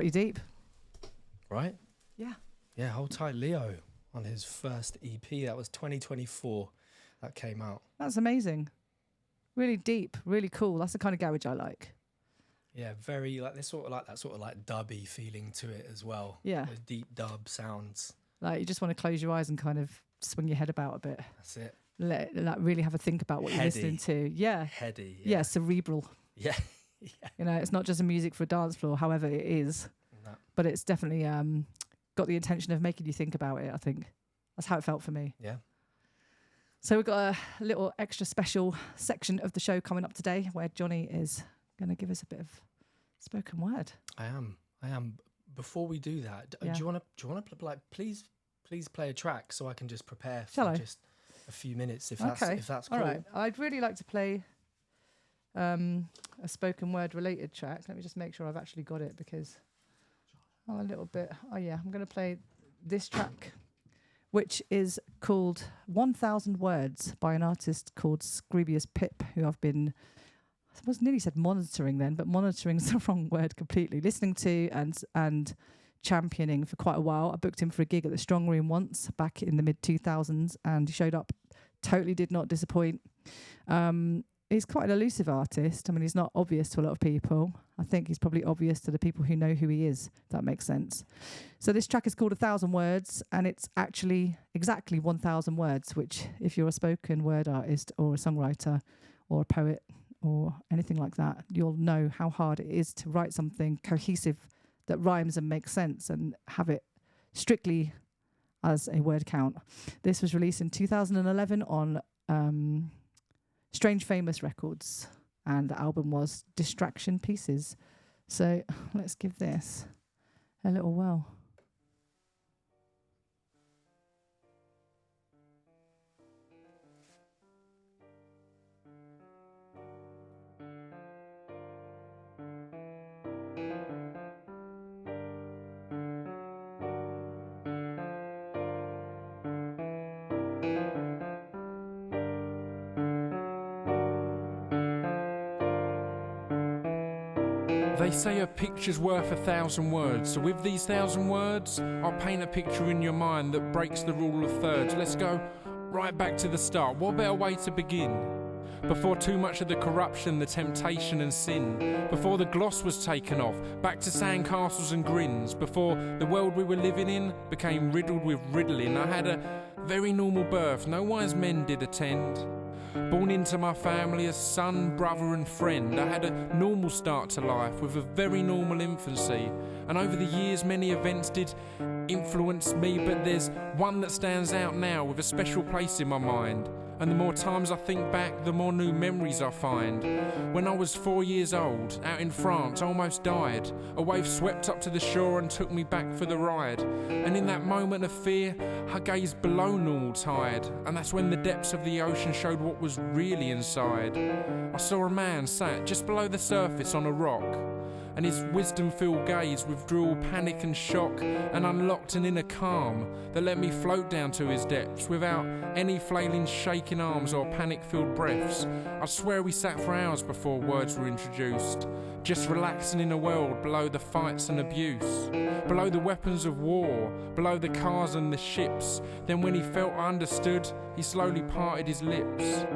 S2: pretty deep.
S3: Right?
S2: Yeah.
S3: Yeah, Hold Tight Leo on his first EP. That was 2024 that came out.
S2: That's amazing. Really deep, really cool. That's the kind of garage I like.
S3: Yeah, very like there's sort of like that sort of like dubby feeling to it as well.
S2: Yeah.
S3: Those deep dub sounds.
S2: Like you just want to close your eyes and kind of swing your head about a bit.
S3: That's it.
S2: Like really have a think about what you're listening to. Yeah.
S3: Heady.
S2: Yeah, cerebral.
S3: Yeah. Yeah.
S2: You know, it's not just a music for a dance floor, however it is. No. But it's definitely got the intention of making you think about it, I think. That's how it felt for me.
S3: Yeah.
S2: So we've got a little extra special section of the show coming up today where Jonny is going to give us a bit of spoken word.
S3: I am. Before we do that, do you want to like please play a track so I can just prepare for just a few minutes if that's cool.
S2: All right. I'd really like to play a spoken word related track. Let me just make sure I've actually got it because a little bit. Oh yeah, I'm going to play this track, which is called 1000 Words by an artist called Scroobius Pip, who I've been, I was nearly said monitoring then, but monitoring is the wrong word completely, listening to and championing for quite a while. I booked him for a gig at the Strong Room once back in the mid-2000s and he showed up, totally did not disappoint. He's quite an elusive artist. I mean, he's not obvious to a lot of people. I think he's probably obvious to the people who know who he is, if that makes sense. So this track is called 1000 Words, and it's actually exactly 1000 words, which if you're a spoken word artist or a songwriter or a poet or anything like that, you'll know how hard it is to write something cohesive that rhymes and makes sense and have it strictly as a word count. This was released in 2011 on Strange Famous Records, and the album was Distraction Pieces. So let's give this a little whirl.
S13: They say a picture's worth 1,000 words, so with these 1,000 words, I'll paint a picture in your mind that breaks the rule of thirds. Let's go right back to the start. What better way to begin? Before too much of the corruption, the temptation and sin. Before the gloss was taken off, back to sandcastles and grins. Before the world we were living in became riddled with riddling. I had a very normal birth, no wise men did attend. Born into my family as son, brother and friend. I had a normal start to life with a very normal infancy. And over the years many events did influence me, but there's one that stands out now with a special place in my mind. And the more times I think back, the more new memories I find. When I was 4 years old, out in France, I almost died. A wave swept up to the shore and took me back for the ride. And in that moment of fear, I gazed below normal tide. And that's when the depths of the ocean showed what was really inside. I saw a man sat just below the surface on a rock. And his wisdom-filled gaze withdrew all panic and shock and unlocked an inner calm that let me float down to his depths without any flailing shaking arms or panic-filled breaths. I swear we sat for hours before words were introduced, just relaxing in a world below the fights and abuse, below the weapons of war, below the cars and the ships. Then when he felt I understood, he slowly parted his lips.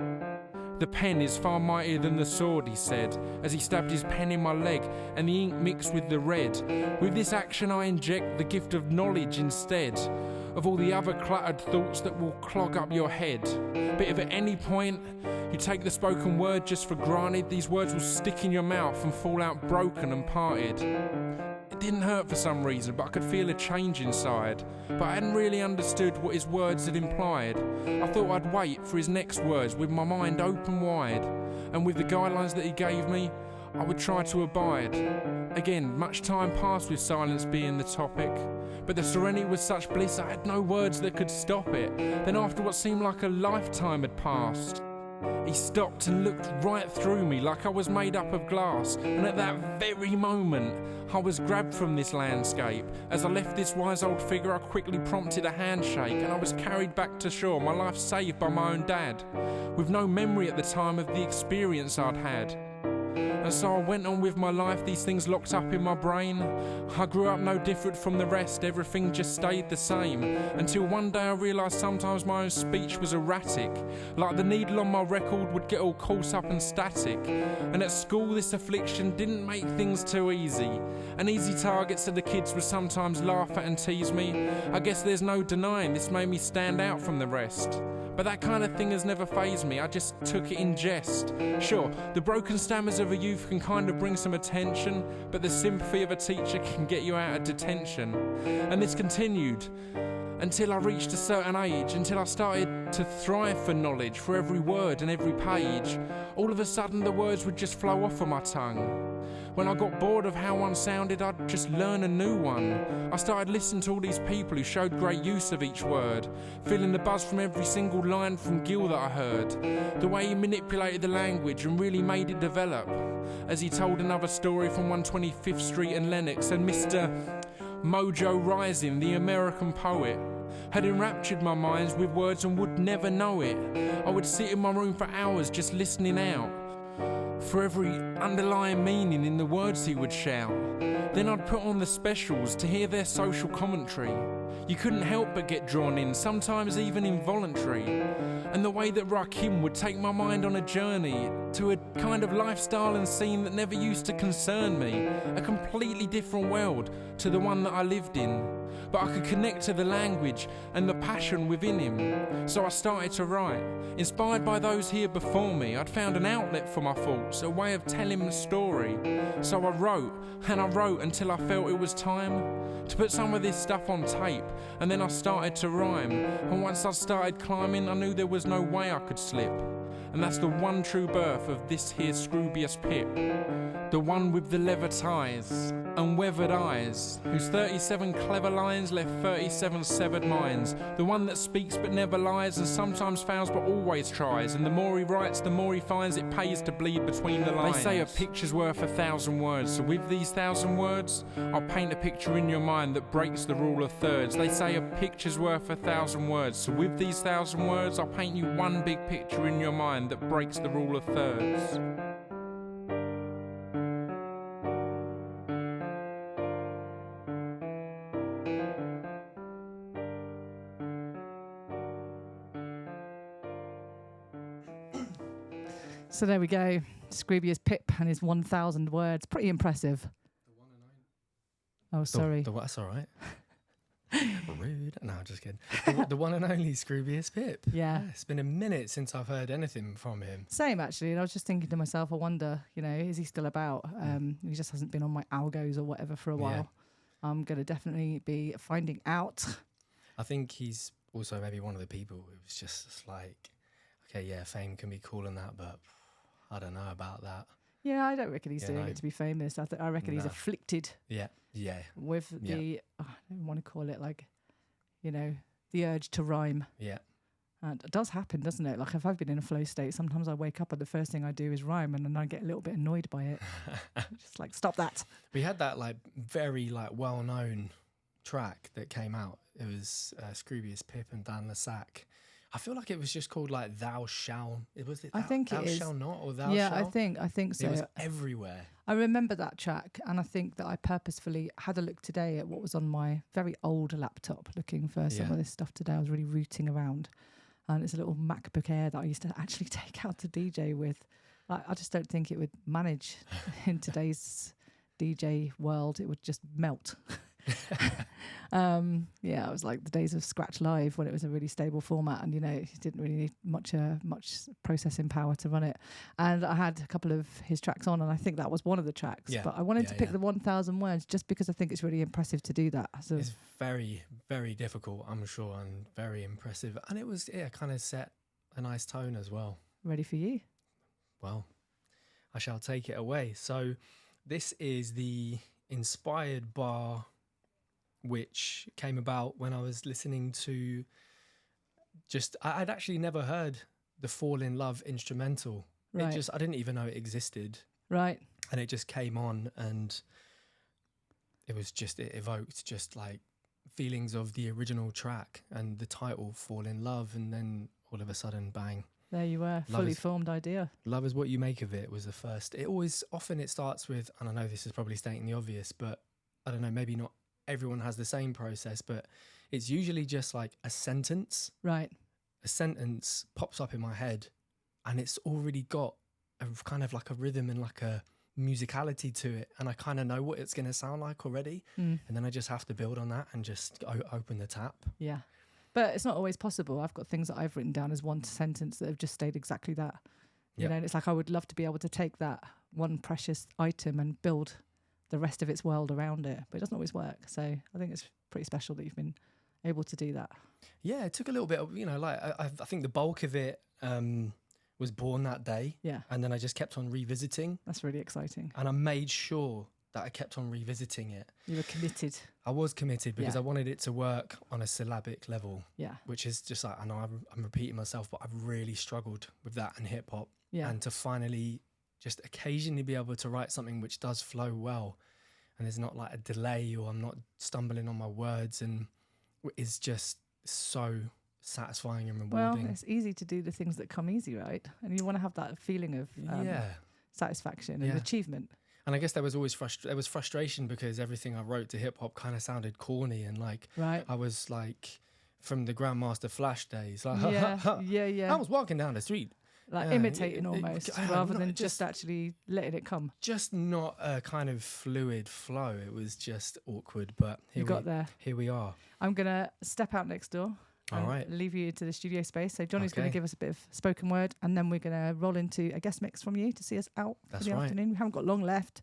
S13: The pen is far mightier than the sword, he said, as he stabbed his pen in my leg and the ink mixed with the red. With this action I inject the gift of knowledge instead of all the other cluttered thoughts that will clog up your head. But if at any point you take the spoken word just for granted, these words will stick in your mouth and fall out broken and parted. It didn't hurt for some reason, but I could feel a change inside. But I hadn't really understood what his words had implied. I thought I'd wait for his next words with my mind open wide. And with the guidelines that he gave me, I would try to abide. Again, much time passed with silence being the topic. But the serenity was such bliss, I had no words that could stop it. Then after what seemed like a lifetime had passed, he stopped and looked right through me like I was made up of glass. And at that very moment, I was grabbed from this landscape. As I left this wise old figure, I quickly prompted a handshake and I was carried back to shore, my life saved by my own dad, with no memory at the time of the experience I'd had. And so I went on with my life, these things locked up in my brain. I grew up no different from the rest, everything just stayed the same. Until one day I realised sometimes my own speech was erratic. Like the needle on my record would get all caught up and static. And at school this affliction didn't make things too easy. An easy target so the kids would sometimes laugh at and tease me. I guess there's no denying this made me stand out from the rest. But that kind of thing has never fazed me, I just took it in jest. Sure, the broken stammers of a youth can kind of bring some attention, but the sympathy of a teacher can get you out of detention. And this continued until I reached a certain age, until I started to thrive for knowledge, for every word and every page. All of a sudden the words would just flow off of my tongue. When I got bored of how one sounded, I'd just learn a new one. I started listening to all these people who showed great use of each word, feeling the buzz from every single line from Gil that I heard. The way he manipulated the language and really made it develop. As he told another story from 125th Street and Lenox, and Mr. Mojo Rising, the American poet, had enraptured my minds with words and would never know it. I would sit in my room for hours just listening out for every underlying meaning in the words he would shout. Then I'd put on the specials to hear their social commentary. You couldn't help but get drawn in, sometimes even involuntary. And the way that Rakim would take my mind on a journey to a kind of lifestyle and scene that never used to concern me. A completely different world to the one that I lived in. But I could connect to the language and the passion within him. So I started to write. Inspired by those here before me, I'd found an outlet for my thoughts, a way of telling the story. So I wrote, and I wrote until I felt it was time to put some of this stuff on tape. And then I started to rhyme. And once I started climbing, I knew there was no way I could slip. And that's the one true birth of this here Scroobius Pip. The one with the leather ties and weathered eyes, whose 37 clever lines left 37 severed minds. The one that speaks but never lies, and sometimes fails but always tries. And the more he writes, the more he finds it pays to bleed between the lines. They say a picture's worth 1,000 words, so with these 1,000 words, I'll paint a picture in your mind that breaks the rule of thirds. They say a picture's worth 1,000 words, so with these 1,000 words, I'll paint you one big picture in your mind that breaks the rule of thirds.
S2: So there we go. Scroobius Pip and his 1,000 words. Pretty impressive.
S3: The one and only.
S2: Oh, sorry.
S3: That's all right. Rude. No, just kidding. The one and only Scroobius Pip.
S2: Yeah.
S3: It's been a minute since I've heard anything from him.
S2: Same, actually. And I was just thinking to myself, I wonder, is he still about? He just hasn't been on my algos or whatever for a while. I'm going to definitely be finding out.
S3: I think he's also maybe one of the people who's just like, okay, yeah, fame can be cool and that, but I don't know about that.
S2: Yeah, I don't reckon he's doing it to be famous. I reckon he's afflicted.
S3: Yeah.
S2: With the, I don't want to call it like, the urge to rhyme.
S3: Yeah.
S2: And it does happen, doesn't it? Like if I've been in a flow state, sometimes I wake up and the first thing I do is rhyme, and then I get a little bit annoyed by it. Just like, stop that.
S3: We had that very well-known track that came out. It was Scroobius Pip and Dan Lasac. I feel like it was just called Thou Shall. I think
S2: it is.
S3: Thou Shall Not or Thou
S2: Yeah,
S3: Shall.
S2: I think so.
S3: It was everywhere.
S2: I remember that track, and I think that I purposefully had a look today at what was on my very old laptop, looking for some of this stuff today. I was really rooting around, and it's a little MacBook Air that I used to actually take out to DJ with. I just don't think it would manage in today's DJ world. It would just melt. It was like the days of Scratch Live when it was a really stable format, and you didn't really need much processing power to run it. And I had a couple of his tracks on, and I think that was one of the tracks. But I wanted to pick the 1,000 words just because I think it's really impressive to do that. So
S3: it's very, very difficult, I'm sure, and very impressive. And it kind of set a nice tone as well.
S2: Ready for you?
S3: Well, I shall take it away. So this is the inspired bar, which came about when I was listening to I'd actually never heard the Fall in Love instrumental.
S2: Right.
S3: I didn't even know it existed.
S2: Right.
S3: And it just came on, and it evoked just like feelings of the original track and the title Fall in Love, and then all of a sudden, bang.
S2: There you were, fully formed idea.
S3: Love Is What You Make of It was the first. Often it starts with, and I know this is probably stating the obvious, but I don't know, maybe not everyone has the same process, but it's usually just like a sentence.
S2: Right.
S3: A sentence pops up in my head and it's already got a kind of like a rhythm and like a musicality to it, and I kind of know what it's going to sound like already, and then I just have to build on that and just open the tap.
S2: Yeah. But it's not always possible. I've got things that I've written down as one sentence that have just stayed exactly that. You know, and it's like I would love to be able to take that one precious item and build the rest of its world around it, but it doesn't always work. So I think it's pretty special that you've been able to do that.
S3: Yeah, it took a little bit of, like I think the bulk of it was born that day.
S2: Yeah.
S3: And then I just kept on revisiting.
S2: That's really exciting.
S3: And I made sure that I kept on revisiting it.
S2: You were committed.
S3: I was committed because I wanted it to work on a syllabic level.
S2: Yeah.
S3: Which is just like, I know I'm repeating myself, but I've really struggled with that in hip hop.
S2: Yeah.
S3: And to finally just occasionally be able to write something which does flow well, and there's not like a delay or I'm not stumbling on my words, and is just so satisfying and rewarding.
S2: Well, it's easy to do the things that come easy, right? And you want to have that feeling of satisfaction and achievement.
S3: And I guess there was always frustration because everything I wrote to hip hop kind of sounded corny, and like I was like from the Grandmaster Flash days, like I was walking down the street,
S2: like imitating almost, rather than just actually letting it come.
S3: Just not a kind of fluid flow. It was just awkward, but here we are.
S2: I'm gonna step out next door.
S3: All right.
S2: Leave you to the studio space. So Johnny's going to give us a bit of spoken word, and then we're going to roll into a guest mix from you to see us out for the afternoon. We haven't got long left,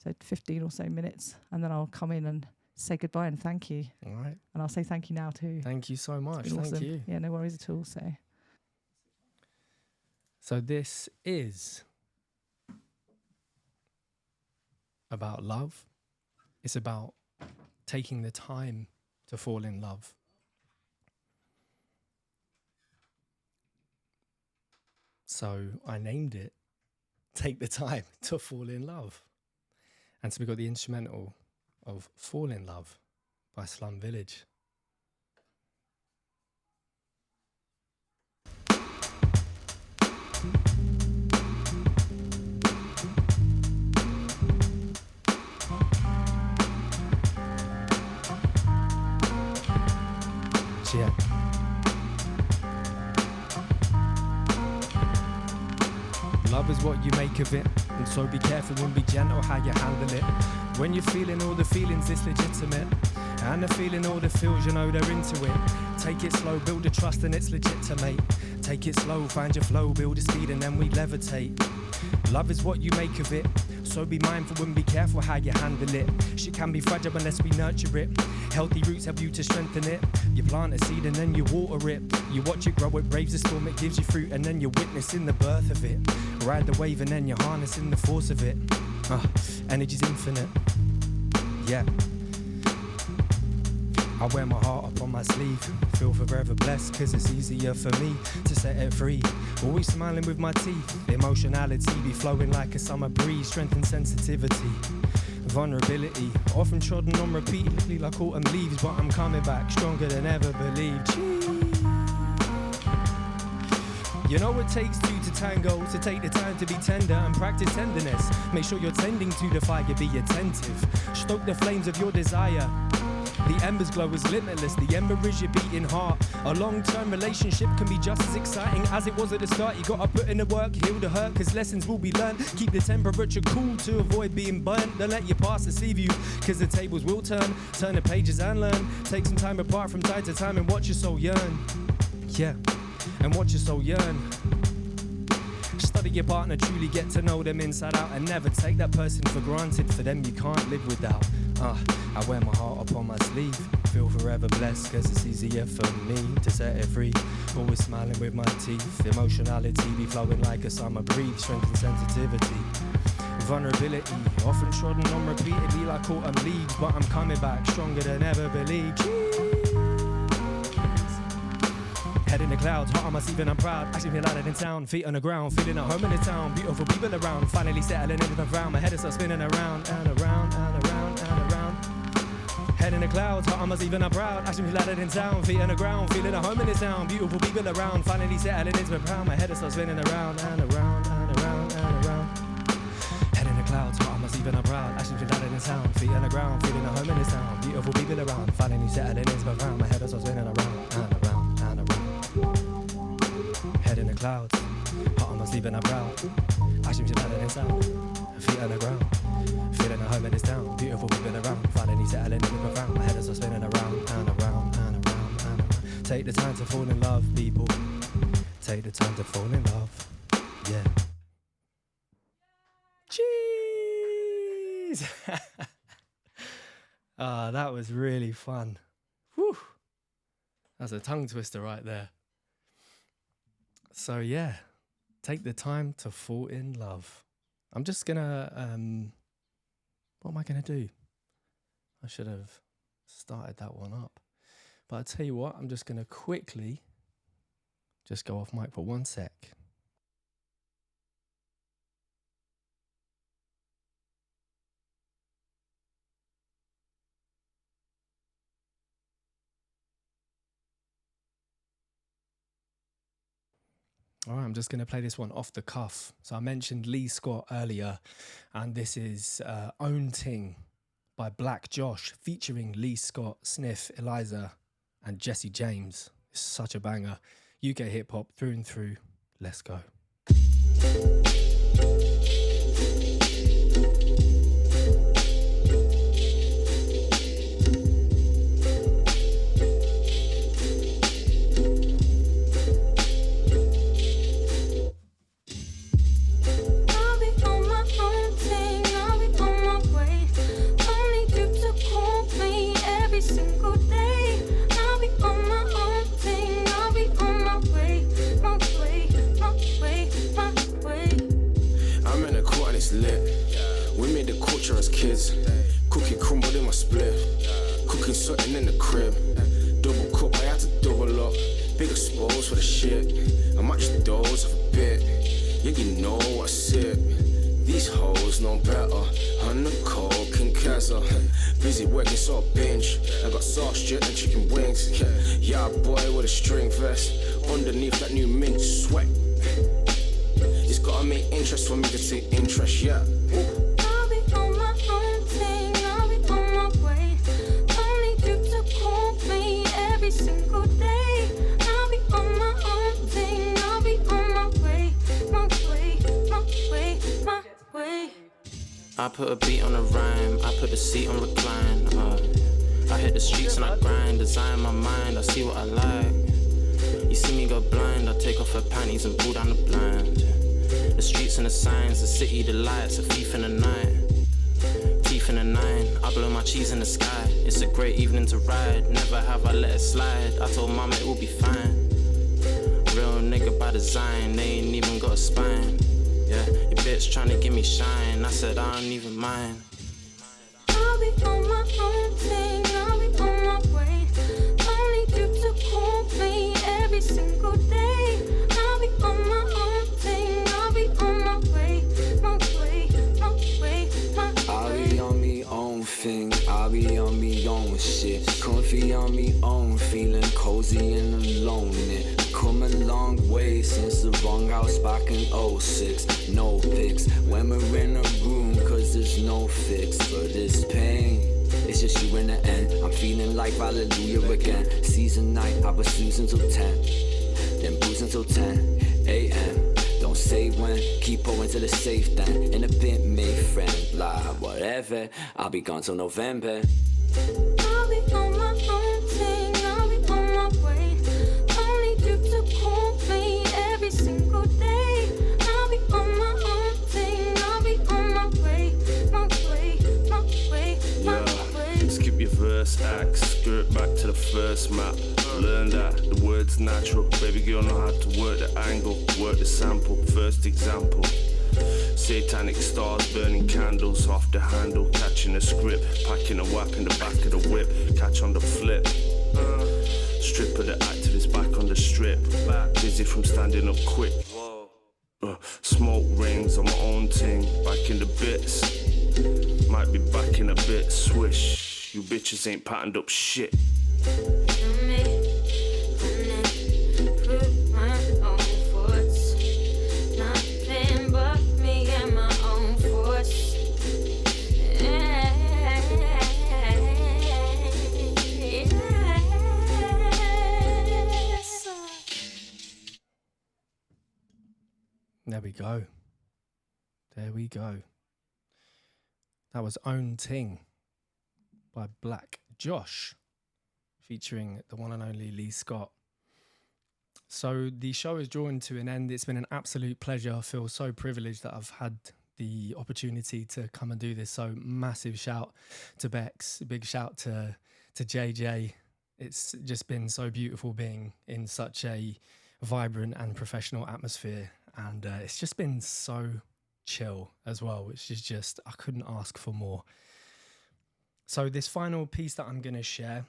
S2: so 15 or so minutes, and then I'll come in and say goodbye and thank you.
S3: All right.
S2: And I'll say thank you now too.
S3: Thank you so much. Thank
S2: awesome.
S3: you.
S2: Yeah, no worries at all.
S3: So this is about love. It's about taking the time to fall in love. So I named it Take the Time to Fall in Love. And so we got the instrumental of Fall in Love by Slum Village. Yeah. Love is what you make of it, and so be careful and be gentle how you handle it. When you're feeling all the feelings, it's legitimate, and the feeling all the feels, you know they're into it. Take it slow, build the trust and it's legitimate. Take it slow, find your flow, build a speed and then we levitate. Love is what you make of it, so be mindful and be careful how you handle it. Shit can be fragile unless we nurture it. Healthy roots help you to strengthen it. You plant a seed and then you water it. You watch it grow, it braves the storm, it gives you fruit, and then you're witnessing the birth of it. Ride the wave and then you're harnessing the force of it. Energy's infinite. Yeah. I wear my heart up on my sleeve. Feel forever blessed, cause it's easier for me to set it free. Always smiling with my teeth. Emotionality be flowing like a summer breeze. Strength and sensitivity. Vulnerability, often trodden on repeatedly like autumn leaves. But I'm coming back stronger than ever believed. You know it takes two to tango, to take the time to be tender and practice tenderness. Make sure you're tending to the fire, be attentive. Stoke the flames of your desire. The ember's glow is limitless, the ember is your beating heart. A long-term relationship can be just as exciting as it was at the start. You gotta put in the work, heal the hurt, cause lessons will be learned. Keep the temperature cool to avoid being burnt. Don't let your past deceive you, cause the tables will turn. Turn the pages and learn. Take some time apart from time to time and watch your soul yearn. Yeah, and watch your soul yearn. Study your partner, truly get to know them inside out, and never take that person for granted. For them you can't live without. I wear my heart up on my sleeve. Feel forever blessed, cause it's easier for me to set it free. Always smiling with my teeth. Emotionality be flowing like a summer breeze. Strength and sensitivity. Vulnerability, often trodden on repeatedly like autumn leaves. But I'm coming back stronger than ever believed. Head in the clouds, hot on my sleeve and I'm proud. Actually feel louder in town, feet on the ground. Feeling at home in the town, beautiful people around. Finally settling in the round, my head is still spinning around and around and around and around.
S14: Head in the clouds, but I'm not even proud. Actually landed in town, feet on the ground, feeling at home in this town. Beautiful people around, finally settling into my proud. My head is still spinning around and around and around and around. Head in the clouds, but I'm not even proud. Actually landed in town, feet on the ground, feeling at home in this town. Beautiful people around, finally settling into my proud. My head is still spinning around and around and around. Head in the clouds, but I'm not even proud. Actually landed in town, feet on the ground. Feeling at home in this town, beautiful people around. Finally settling into the ground, my head is all spinning around and around and around and around. Take the time to fall in love, people. Take the time to fall in love, yeah. Jeez! That was really fun. Whew! That's a tongue twister right there. So yeah, take the time to fall in love. I'm just gonna, what am I gonna do? I should have started that one up. But I'll tell you what, I'm just gonna quickly just go off mic for 1 sec. All right, I'm just going to play this one off the cuff. So I mentioned Lee Scott earlier, and this is Own Ting by Black Josh, featuring Lee Scott, Sniff, Eliza, and Jesse James. It's such a banger. UK hip-hop through and through. Let's go.
S15: Lit. We made the culture as kids. Cookie crumbled in my split. Cooking something in the crib. Double cup, I had to double up. Big expose for the shit. I match the dose of a bit. Yeah, you know I sip. These hoes know better. On the coke and Keza. Busy working, so I binge. I got sauce, jet, and chicken wings. Yeah, boy with a string vest. Underneath that new mint sweat. It's gotta make interest for me to take interest, yeah.
S16: I'll be on my own thing, I'll be on my way. Don't need you to call me every single day. I'll be on my own thing, I'll be on my way. My way, my way, my way.
S17: I put a beat on a rhyme, I put the seat on recline. I hit the streets and I grind, design my mind, I see what I like. You see me go blind, I take off her panties and pull down the blind. The streets and the signs, the city, the lights, a thief in the night. Teeth in the nine, I blow my cheese in the sky. It's a great evening to ride, never have I let it slide. I told mama it will be fine. Real nigga by design, they ain't even got a spine. Yeah, your bitch tryna give me shine, I said I don't even mind.
S16: I'll be on my own thing, I'll be on my way. Don't need you to call me every single day. I'll be on my own thing, I'll be on my way, my way, my way, my way.
S11: I'll be on me own thing, I'll be on me own shit. Comfy on me own, feeling cozy and alone. It come a long way since the wrong house back in 06. No pics when we're in a room, cause there's no fix for this pain. It's just you in the end, I'm feeling like hallelujah again. Season night, I was snoozing till 10, then boozing till 10 a.m. Don't say when, keep going to the safe then. In a bit, made friend, blah, whatever. I'll be gone till November.
S16: I'll be on my own thing, I'll be on my way. Don't need you to call me every single day. I'll be on my own thing, I'll be on my way, my way, my way, my way.
S15: Skip your verse, act, skirt back to the first map. Learn that the word's natural. Baby girl know how to work the angle, work the sample, first example. Satanic stars burning candles off the handle, catching a script, packing a whap in the back of the whip, catch on the flip. Strip of the activist back on the strip, dizzy from standing up quick. Smoke rings on my own ting, back in the bits. Might be back in a bit, swish. You bitches ain't patterned up shit.
S16: Nothing but me and my own force.
S3: There we go. There we go. That was Own Ting by Black Josh, featuring the one and only Lee Scott. So the show is drawing to an end. It's been an absolute pleasure. I feel so privileged that I've had the opportunity to come and do this. So massive shout to Bex, big shout to JJ. It's just been so beautiful being in such a vibrant and professional atmosphere. And it's just been so chill as well, which is just, I couldn't ask for more. So this final piece that I'm going to share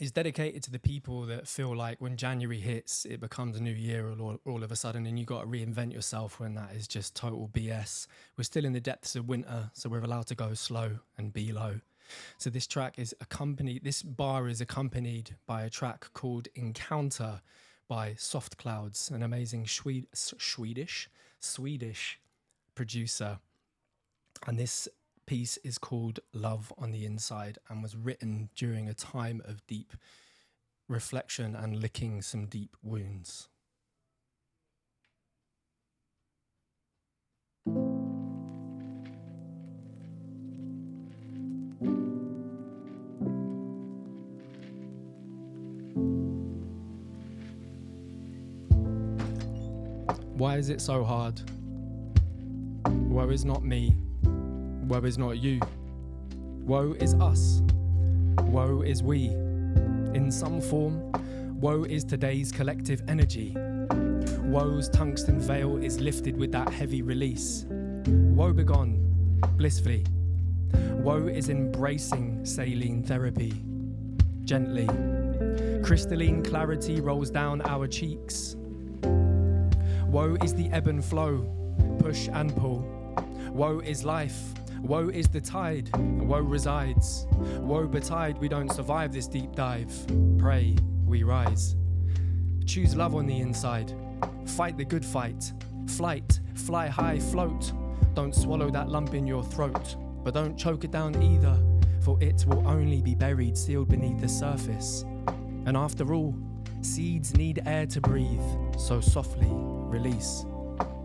S3: is dedicated to the people that feel like when January hits, it becomes a new year all of a sudden, and you got to reinvent yourself when that is just total BS. We're still in the depths of winter, so we're allowed to go slow and be low. So this track is accompanied, this bar is accompanied by a track called Encounter by Soft Clouds, an amazing Swedish producer. And this piece is called Love on the Inside and was written during a time of deep reflection and licking some deep wounds. Why is it so hard? Woe is not me. Woe is not you. Woe is us. Woe is we. In some form, woe is today's collective energy. Woe's tungsten veil is lifted with that heavy release. Woe begone, blissfully. Woe is embracing saline therapy. Gently. Crystalline clarity rolls down our cheeks. Woe is the ebb and flow, push and pull. Woe is life. Woe is the tide. Woe resides. Woe betide, we don't survive this deep dive. Pray, we rise. Choose love on the inside. Fight the good fight. Flight, fly high, float. Don't swallow that lump in your throat, but don't choke it down either, for it will only be buried, sealed beneath the surface. And after all, seeds need air to breathe, so softly release.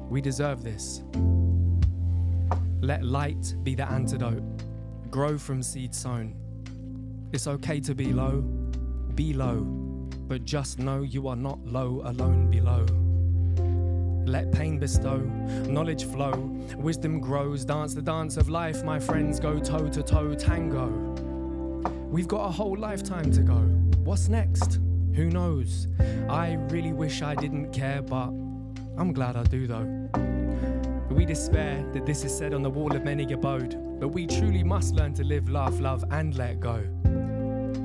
S3: We deserve this. Let light be the antidote. Grow from seed sown. It's okay to be low, but just know you are not low alone below. Let pain bestow, knowledge flow, wisdom grows, dance the dance of life, my friends, go toe to toe tango. We've got a whole lifetime to go. What's next? Who knows? I really wish I didn't care, but I'm glad I do though. We despair that this is said on the wall of many abode, but we truly must learn to live, laugh, love, and let go.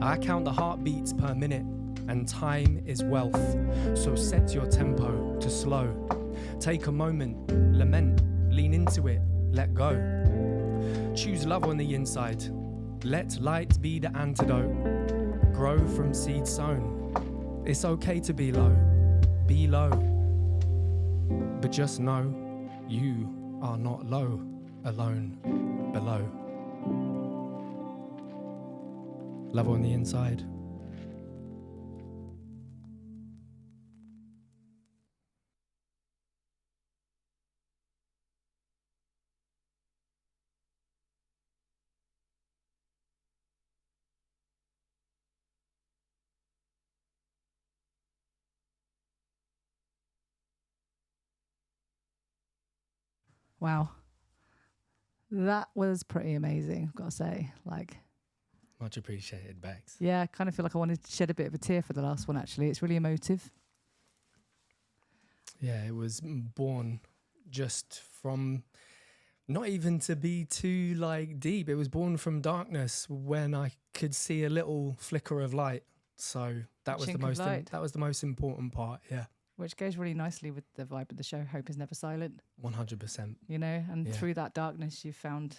S3: I count the heartbeats per minute, and time is wealth, so set your tempo to slow. Take a moment, lament, lean into it, let go. Choose love on the inside. Let light be the antidote. Grow from seed sown. It's okay to be low, but just know you are not low alone below. Love on the inside.
S2: Wow. That was pretty amazing, I've got to say. Like,
S3: much appreciated, Bex.
S2: yeah, I kind of feel like I wanted to shed a bit of a tear for the last one, actually. It's really emotive.
S3: Yeah, it was born just from, not even to be too like deep, it was born from darkness when I could see a little flicker of light. So that was the most important part, yeah.
S2: Which goes really nicely with the vibe of the show. Hope is never silent.
S3: 100%.
S2: You know, and through that darkness, you found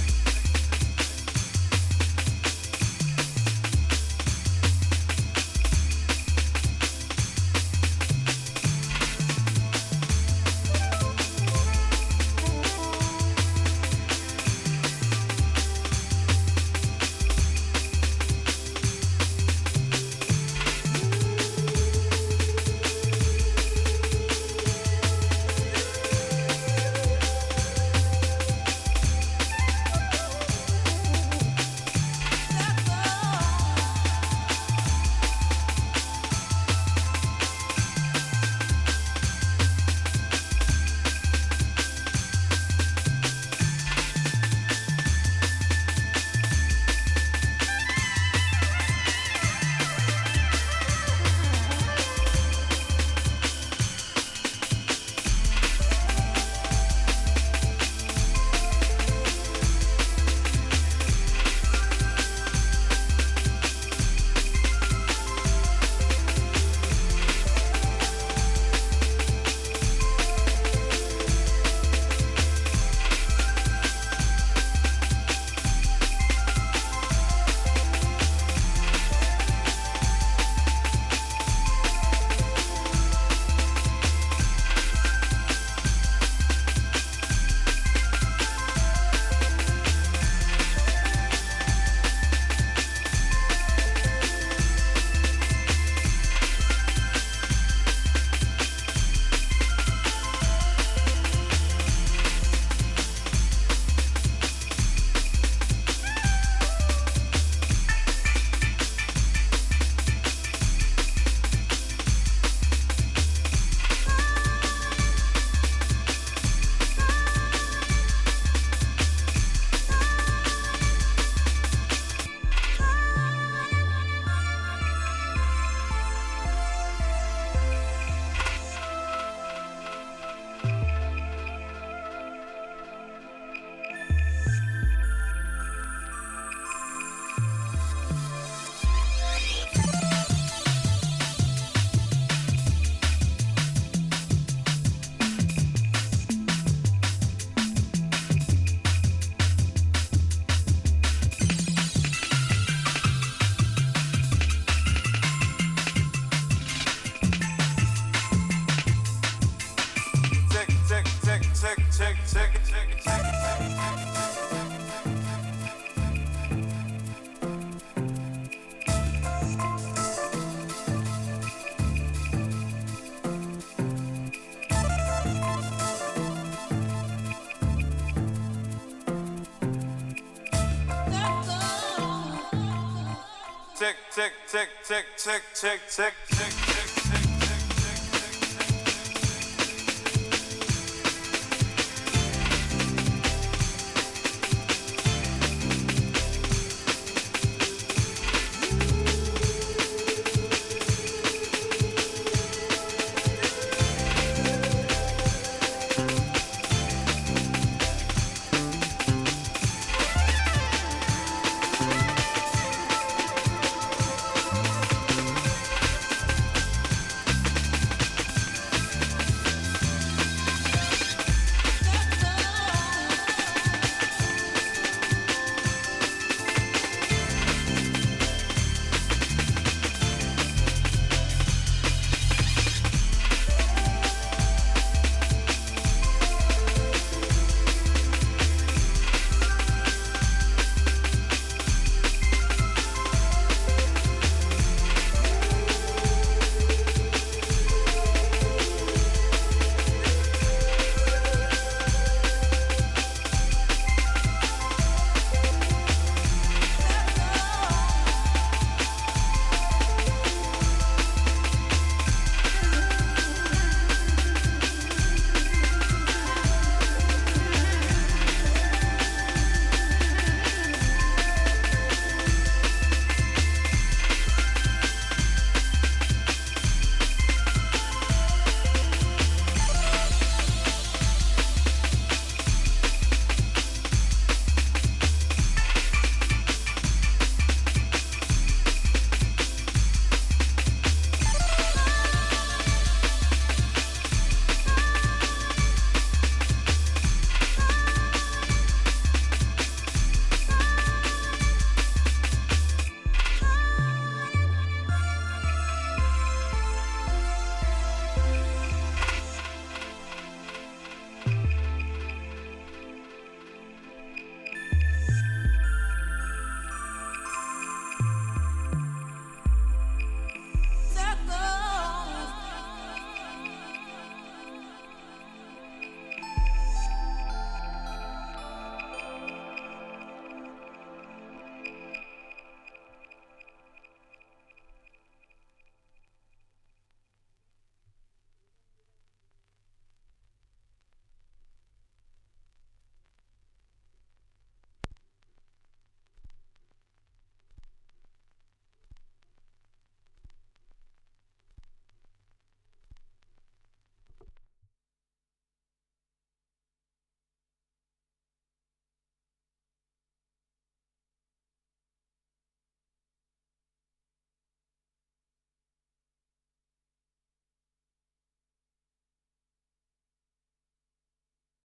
S18: tick, tick, tick, tick. Tick, tick, tick, tick, tick, tick, tick, tick, tick.